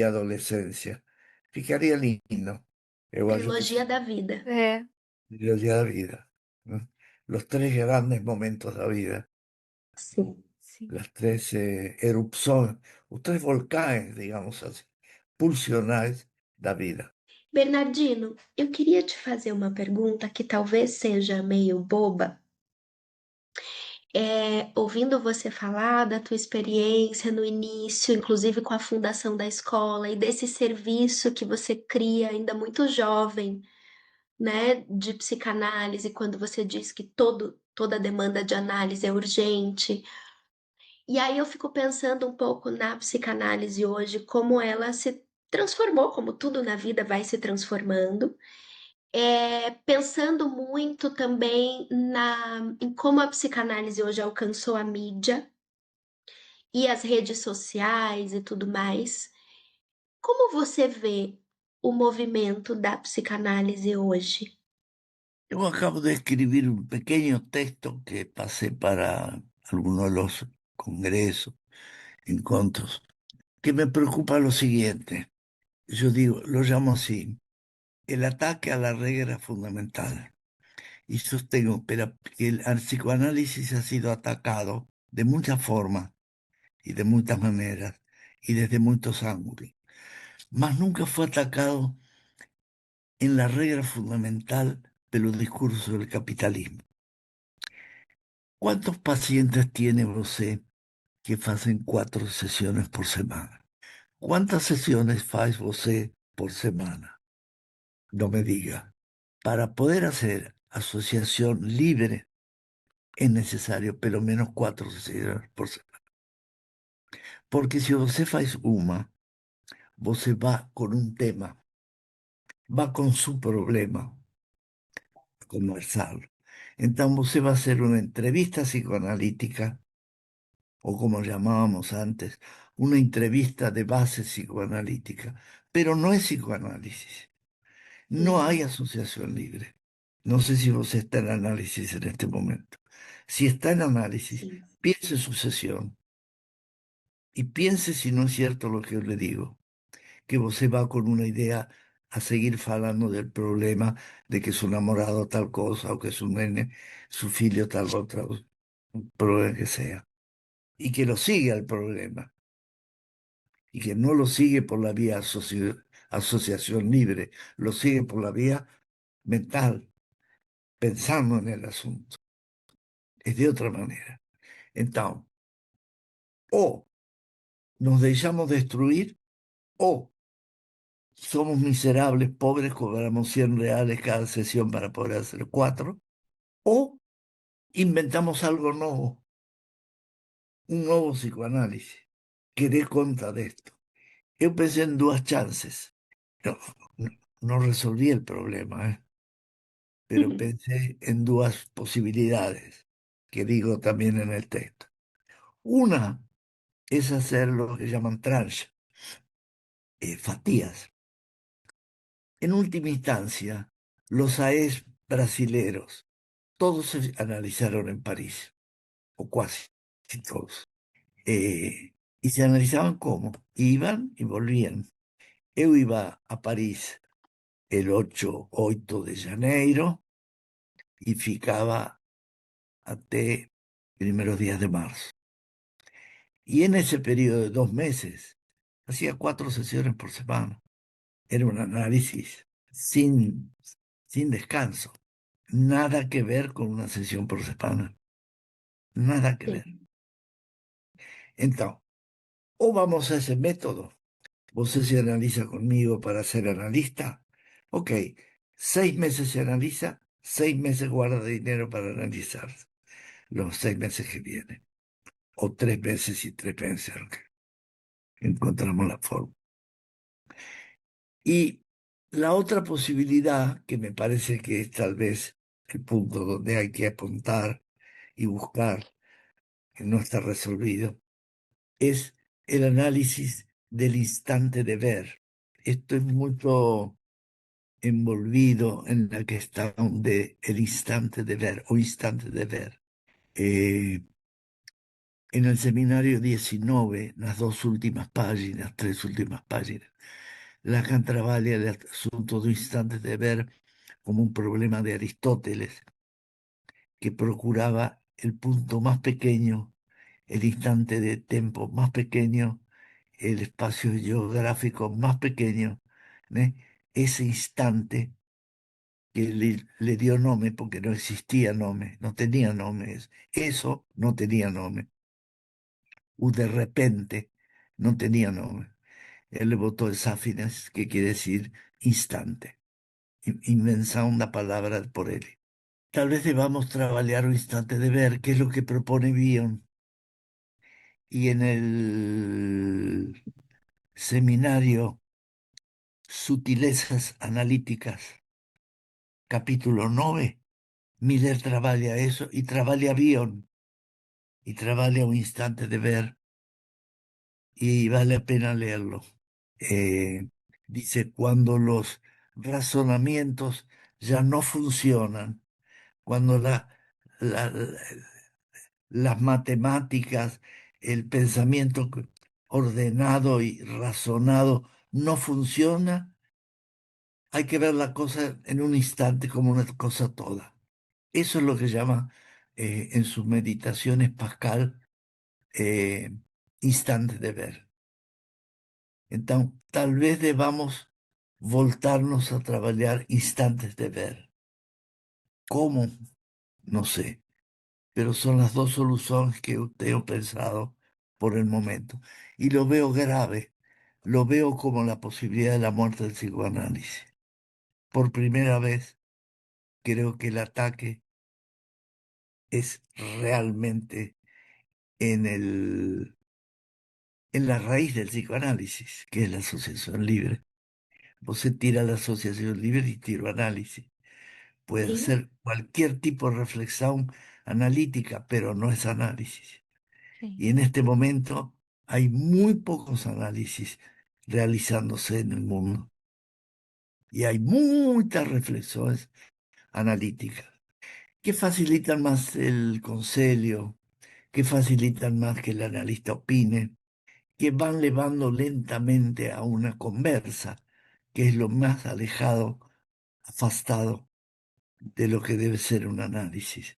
adolescencia. Ficaría lindo. Igual yo que Trilogia da vida. É. trilogía de la vida, ¿no? Los tres grandes momentos de la vida, Sim. Sim. las tres erupciones, los tres volcanes, digamos así, pulsionales da vida. Bernardino, eu queria te fazer uma pergunta que talvez seja meio boba. Ouvindo você falar da tua experiência no início, inclusive com a fundação da escola e desse serviço que você cria ainda muito jovem, né, de psicanálise, quando você diz que toda demanda de análise é urgente. E aí eu fico pensando um pouco na psicanálise hoje, como ela se transformou, como tudo na vida vai se transformando. Pensando muito também em como a psicanálise hoje alcançou a mídia e as redes sociais e tudo mais. Como você vê o movimento da psicanálise hoje? Yo acabo de escribir un pequeño texto que pasé para algunos de los congresos, encuentros, que me preocupa lo siguiente. Yo digo, lo llamo así, el ataque a la regla fundamental. Y sostengo, pero que el psicoanálisis ha sido atacado de muchas formas y de muchas maneras y desde muchos ángulos, mas nunca fue atacado en la regla fundamental de los discursos del capitalismo. ¿Cuántos pacientes tiene usted que hacen 4 sesiones por semana? ¿Cuántas sesiones faz usted por semana? No me diga. Para poder hacer asociación libre es necesario pelo menos 4 sesiones por semana. Porque si usted faz uma, você va con un tema, va con su problema a conversar. Entonces você va a hacer una entrevista psicoanalítica, o como llamábamos antes, una entrevista de base psicoanalítica, pero no es psicoanálisis. No hay asociación libre. No sé si vos está en análisis en este momento. Si está en análisis, Sim. piense su sesión y piense si no es cierto lo que yo le digo, que vos se va con una idea a seguir hablando del problema de que su enamorado tal cosa o que su nene, su filio tal otra, un problema que sea, y que lo sigue al problema y que no lo sigue por la vía asociación libre, lo sigue por la vía mental, pensando en el asunto. Es de otra manera. Entonces, o nos dejamos destruir o somos miserables, pobres, cobramos 100 reales cada sesión para poder hacer 4, o inventamos algo nuevo, un nuevo psicoanálisis que dé cuenta de esto. Yo pensé en dos chances. No, no, no resolví el problema, pero pensé en dos posibilidades que digo también en el texto. Una es hacer lo que llaman tranche, fatías. En última instancia, los AES brasileros, todos se analizaron en París, o casi todos. Y se analizaban cómo. Iban y volvían. Yo iba a París el 8 de janeiro y ficaba hasta primeros días de marzo. Y en ese periodo de 2 meses, hacía 4 sesiones por semana. Era un análisis sin descanso. Nada que ver con una sesión por semana. Nada que Sí. ver. Entonces, o vamos a ese método. Usted se analiza conmigo para ser analista. Ok, 6 meses se analiza, 6 meses guarda dinero para analizar los 6 meses que vienen. O 3 meses y 3 meses, ok. Encontramos la forma. Y la otra posibilidad, que me parece que es tal vez el punto donde hay que apuntar y buscar, que no está resolvido, es el análisis del instante de ver. Esto es mucho envolvido en la cuestión de el instante de ver o instante de ver. En el seminario 19, las 2 últimas páginas, 3 últimas páginas, Lacan trabaja el asunto de instante de ver como un problema de Aristóteles, que procuraba el punto más pequeño, el instante de tiempo más pequeño, el espacio geográfico más pequeño, ¿eh? Ese instante que le dio nombre porque no existía nombre, no tenía nombre, eso no tenía nombre, o de repente no tenía nombre. Él le botó el sáfines, que quiere decir instante, invención una palabra por él. Tal vez debamos trabajar un instante de ver qué es lo que propone Bion. Y en el seminario Sutilezas Analíticas, capítulo 9, Miller trabaja eso y trabaja Bion y trabaja un instante de ver y vale la pena leerlo. Eh, Dice, cuando los razonamientos ya no funcionan, cuando la- las matemáticas, el pensamiento ordenado y razonado no funciona, hay que ver la cosa en un instante como una cosa toda. Eso es lo que llama en sus meditaciones Pascal eh, instante de ver. Entonces, tal vez debamos voltarnos a trabajar instantes de ver. ¿Cómo? No sé, pero son las dos soluciones que tengo pensado por el momento. Y lo veo grave, lo veo como la posibilidad de la muerte del psicoanálisis. Por primera vez, creo que el ataque es realmente en en la raíz del psicoanálisis, que es la asociación libre. Vos se tira la asociación libre y tiro análisis. Puede Sí, ser cualquier tipo de reflexión analítica, pero no es análisis. Sim. Y en este momento hay muy pocos análisis realizándose en el mundo. Y hay muchas reflexiones analíticas que facilitan más el consejo, que facilitan más que el analista opine, que van llevando lentamente a una conversa, que es lo más alejado, afastado de lo que debe ser un análisis.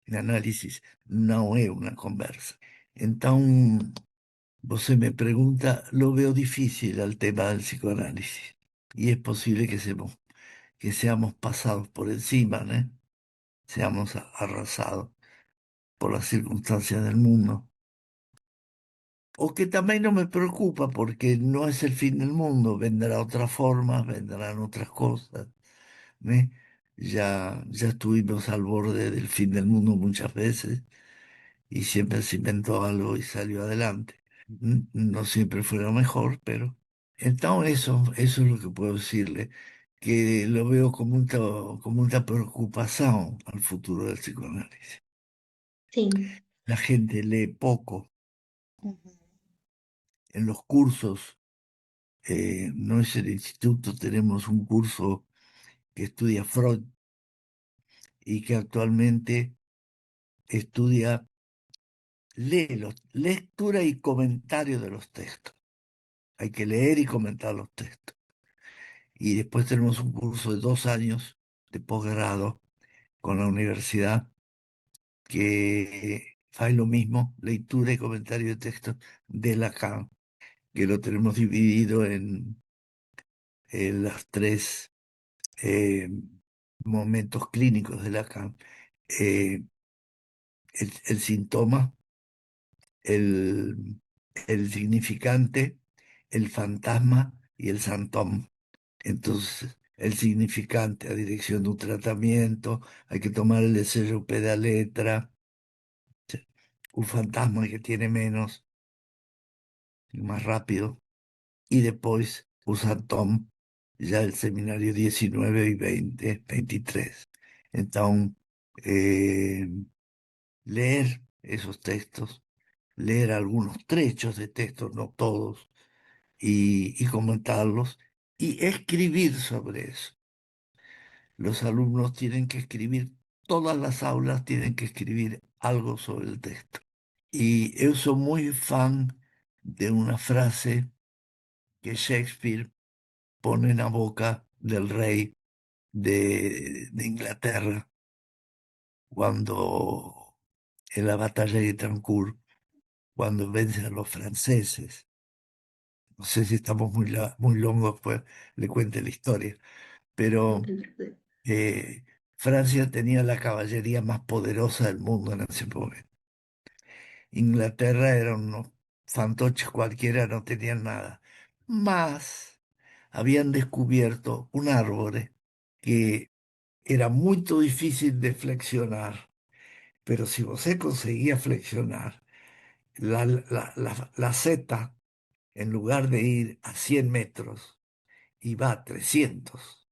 El análisis no es una conversa. Entonces, usted me pregunta, lo veo difícil al tema del psicoanálisis. Y es posible que seamos pasados por encima, ¿no? Seamos arrasados por las circunstancias del mundo. O que también no me preocupa porque no es el fin del mundo, vendrá otra forma, vendrán otras cosas, ¿no? ya estuvimos al borde del fin del mundo muchas veces y siempre se inventó algo y salió adelante. No siempre fue lo mejor, pero entonces eso es lo que puedo decirle, que lo veo como una preocupación al futuro del psicoanálisis. Sim, La gente lee poco Uhum. en los cursos. No es el instituto, tenemos un curso que estudia Freud y que actualmente estudia lectura y comentario de los textos. Hay que leer y comentar los textos. Y después tenemos un curso de 2 años de posgrado con la universidad que hace lo mismo, lectura y comentario de textos de Lacan, que lo tenemos dividido en las tres eh, momentos clínicos de Lacan. Eh, el síntoma, el, el significante, el fantasma y el santón. Entonces, el significante a dirección de un tratamiento, hay que tomar el SRP de la letra, un fantasma que tiene menos, más rápido, y después un santón, ya el seminario 19 y 20, 23. Entonces, eh, leer esos textos, leer algunos trechos de textos, no todos, y comentarlos, y escribir sobre eso. Los alumnos tienen que escribir, todas las aulas tienen que escribir algo sobre el texto. Y yo soy muy fan de una frase que Shakespeare pone en la boca del rey de Inglaterra cuando en la batalla de Trancourt, cuando vence a los franceses. No sé si estamos muy longos, pues le cuente la historia, não pero tem problema. eh, Francia tenía la caballería más poderosa del mundo en ese momento. Inglaterra eran unos fantoches cualquiera, no tenían nada. Más habían descubierto un árbol que era muy difícil de flexionar, pero si vos conseguía flexionar, la seta, en lugar de ir a 100 metros, iba a 300,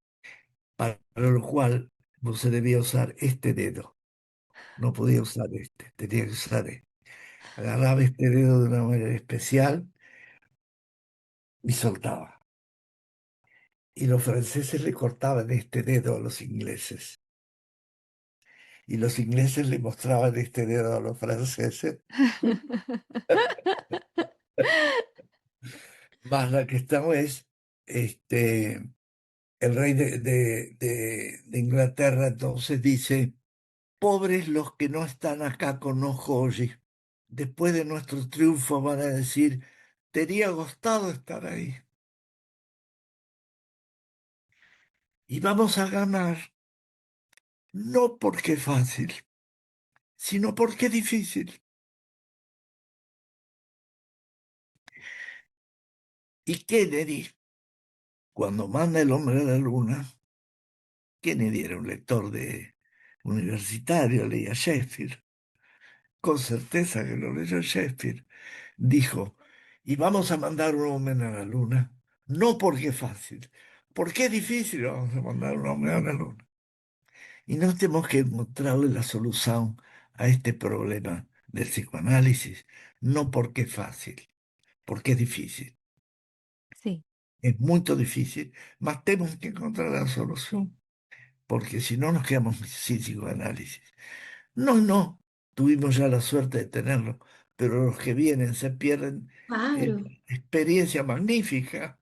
para lo cual vos debía usar este dedo. No podía usar este, tenía que usar este. Agarraba este dedo de una manera especial y soltaba. Y los franceses le cortaban este dedo a los ingleses. Y los ingleses le mostraban este dedo a los franceses. Más la que estamos es, el rey de Inglaterra entonces dice, pobres los que no están acá con nosotros hoy. Después de nuestro triunfo van a decir, tenía gustado estar ahí. Y vamos a ganar, no porque es fácil, sino porque es difícil. Y Kennedy, cuando manda el hombre a la luna, Kennedy era un lector de universitario, leía Shakespeare, con certeza que lo leyó Shakespeare, dijo, y vamos a mandar un hombre a la luna, no porque es fácil, porque es difícil, vamos a mandar un hombre a la luna. Y no tenemos que encontrarle la solución a este problema del psicoanálisis, no porque es fácil, porque es difícil. Sim. Es muy difícil, mas tenemos que encontrar la solución, porque si no nos quedamos sin psicoanálisis. No, no, tuvimos ya la suerte de tenerlo, pero los que vienen se pierden Claro, en la experiencia magnífica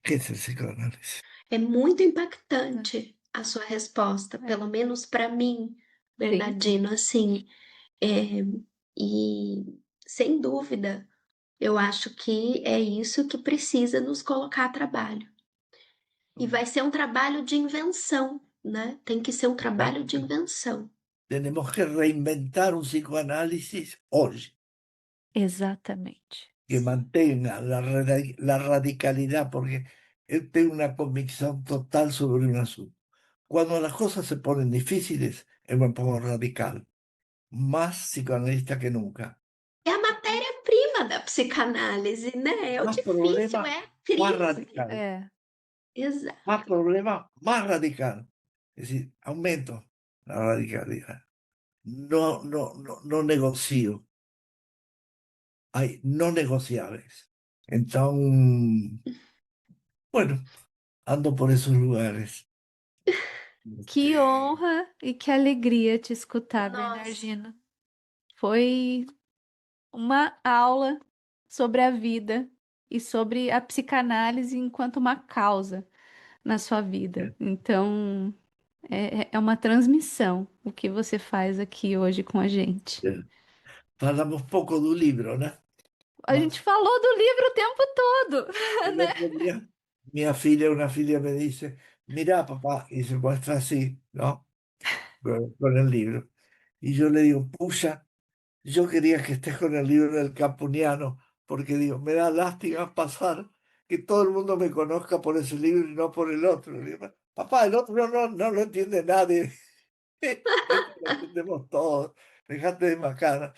que es el psicoanálisis. é muito impactante a sua resposta, É, pelo menos para mim, sim. Bernardino, assim, é, e sem dúvida, eu acho que é isso que precisa nos colocar a trabalho. E vai ser um trabalho de invenção, né? Tem que ser um trabalho de invenção. Tenemos que reinventar un psicoanálisis hoy, Exatamente. que mantenga la radicalidad, porque él tiene una convicción total sobre un asunto. Cuando las cosas se ponen difíciles, yo me pongo radical, más psicoanalista que nunca. É a matéria-prima da psicanálise, né? É o Más difícil, problema, é a más crise. radical. É. Exato. Más problema, más radical. Es decir, aumento la radicalidad. No negocio. Hay no negociables. Entonces, bueno, ando por esos lugares. Que Este, honra e que alegria te escutar, Nossa, Bernardino. Foi uma aula sobre a vida e sobre a psicanálise enquanto uma causa na sua vida. Então, é uma transmissão o que você faz aqui hoje com a gente. Falamos poco del libro, ¿no? A gente falou do livro o tempo todo, El né? otro día, una filia me dice, mira, papá, y se muestra así, ¿no? Con el libro. Y yo le digo, pucha, yo quería que estés con el libro del Capuniano, porque digo, me da lástima pasar que todo el mundo me conozca por ese libro y no por el otro. Le digo, papá, el otro no lo entiende nadie. Esto lo entendemos todos. Dejate de macana.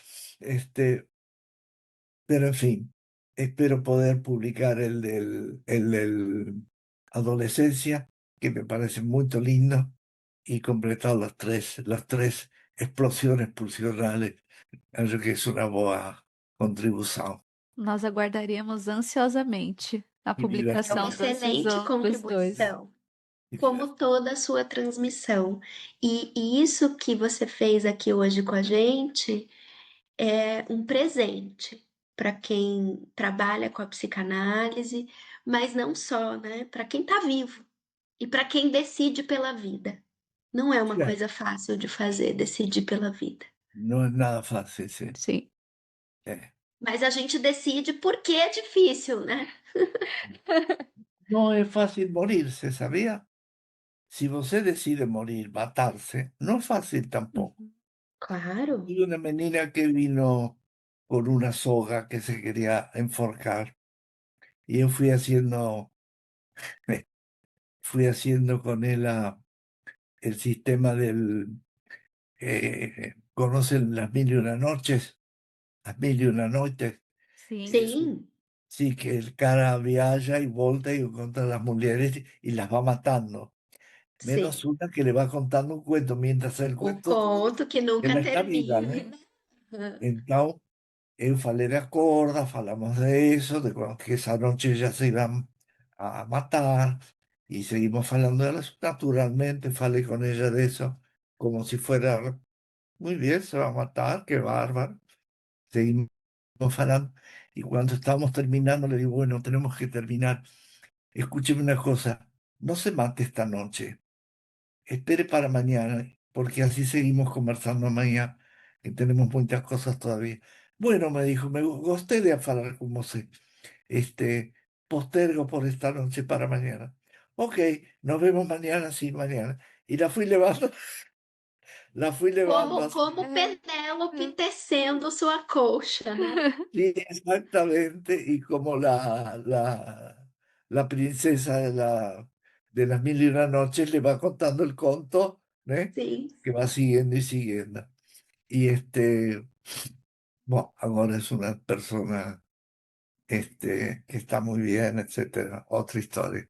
Pero en fin, espero poder publicar el del adolescencia, que me parece muy lindo, y completar las tres explosiones pulsionales. Acho que es una boa contribución. Nós aguardaríamos ansiosamente a Y é uma publicação divertida. excelente dos dois. contribuição, como toda a sua transmissão. E isso que você fez aqui hoje com a gente é um presente para quem trabalha com a psicanálise, mas não só, né? Para quem está vivo e para quem decide pela vida. Não é uma Sí, coisa fácil de fazer, decidir pela vida. no es nada fácil, sí. Sim. Mas a gente decide porque é difícil, né? No es fácil morirse, ¿sabía? Si usted decide morir, matarse, no es fácil tampoco. Claro. Tuve una menina que vino con una soga que se quería enforcar y yo fui haciendo con ella el sistema ¿conocen las mil y una noches? Las mil y una noches. Sim. Sim, Sí, que el cara viaja y volta y encuentra a las mujeres y las va matando. Menos sim. una que le va contando un cuento mientras el O cuento conto que nunca ela está viva, termina. né? Então, eu falei de acorda, falamos de eso, que esa noche ya se iban a matar y seguimos falando de eso. Naturalmente, falei con ella de eso, como si fuera, muy bien, se va a matar, qué bárbaro. Seguimos falando y cuando estábamos terminando le digo, bueno, tenemos que terminar. Escúcheme una cosa, no se mate esta noche, espere para mañana, porque así seguimos conversando mañana, que tenemos muchas cosas todavía. Bueno, me dijo, me gusté de hablar con você. Postergo por esta noche para mañana. Ok, nos vemos mañana, sí, mañana. Y la fui levando, la fui levando Como, así. como Penélope tecendo sua colcha, né? Sí, exactamente. Y como la princesa de las mil y una noches le va contando el conto, ¿no? Sim. Que va siguiendo y siguiendo. Y bueno, ahora es una persona que está muy bien, etcétera. Otra historia.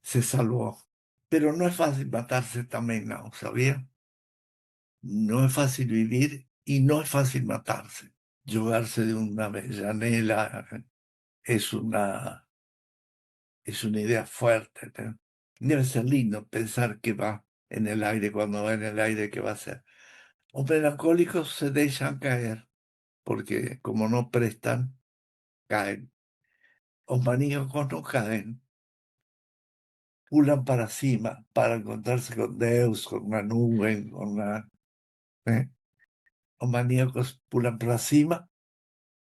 Se salvó. Pero no es fácil matarse también, ¿no? ¿Sabía? No es fácil vivir y no es fácil matarse. Llogarse de una avellanela es una idea fuerte, ¿no? Debe ser lindo pensar que va en el aire, cuando va en el aire, ¿qué va a ser? Los melancólicos se dejan caer, porque como no prestan, caen. Los maníacos no caen, pulan para cima para encontrarse con Deus, con una nube, con una... ¿eh? Los maníacos pulan para cima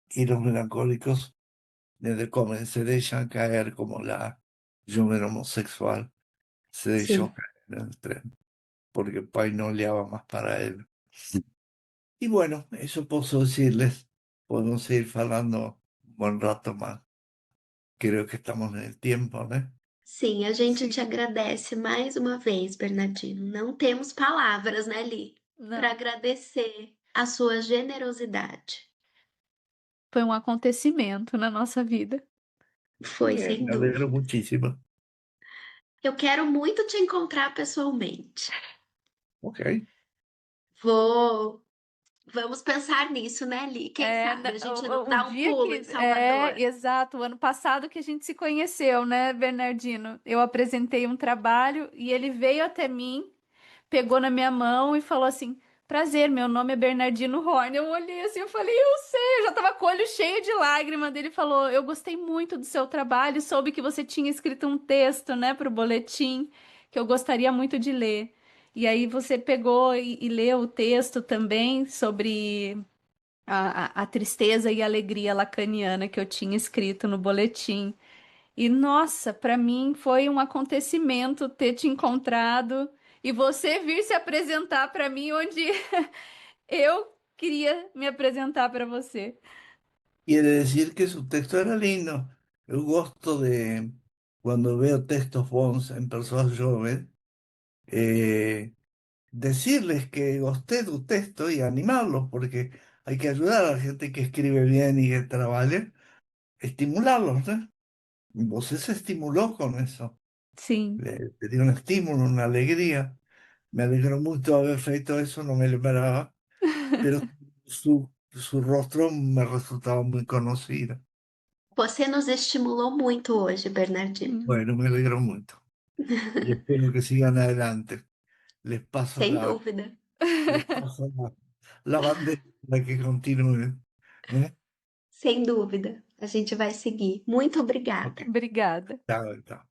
y los melancólicos desde comen, se dejan caer como la joven homosexual se dejó Sim. caer en el tren, porque el país no oleaba más para él. Y bueno, eso puedo decirles, podemos seguir hablando un buen rato más. Creo que estamos en el tiempo, ¿no? Sim, a gente te Sim. agradece mais uma vez, Bernardino. Não temos palavras, né, Li, para Não, agradecer a sua generosidade. foi um acontecimento na nossa vida. Foi, sem Me alegro dúvida. muchísimo. Eu quero muito te encontrar pessoalmente. Ok. Vamos pensar nisso, né, Li? Quem É, sabe a gente não o dá um dia pulo em que. É, Salvador. exato, o ano passado que a gente se conheceu, né, Bernardino? Eu apresentei um trabalho e ele veio até mim, pegou na minha mão e falou assim: Prazer, meu nome é Bernardino Horn. Eu olhei assim, eu falei: Eu sei, eu já tava com o olho cheio de lágrimas. Ele falou: Eu gostei muito do seu trabalho, soube que você tinha escrito um texto, né, para o boletim, que eu gostaria muito de ler. E aí você pegou e leu o texto também sobre a tristeza e a alegria lacaniana que eu tinha escrito no boletim. E nossa, para mim foi um acontecimento ter te encontrado e você vir se apresentar para mim onde eu queria me apresentar para você. Quiere decir que su texto era lindo. Yo gosto de cuando veo textos bons en personas jóvenes, eh, decirles que gosté tu texto y animarlos, porque hay que ayudar a la gente que escribe bien y que trabaja, estimularlos, ¿no? Vos se estimuló con eso. Sim. Le dio un estímulo, una alegría. Me alegró mucho haber feito eso, no me lo esperaba, pero su rostro me resultaba muy conocido. Você nos estimulou muito hoje, Bernardino. Hum. Bueno, me alegro mucho y espero que sigan adelante. Les paso Sem la, dúvida. les paso la bandera para que continúen. ¿Eh? Sem dúvida. A gente vai seguir. Muito Ok, obrigada. Obrigada. chao, chao.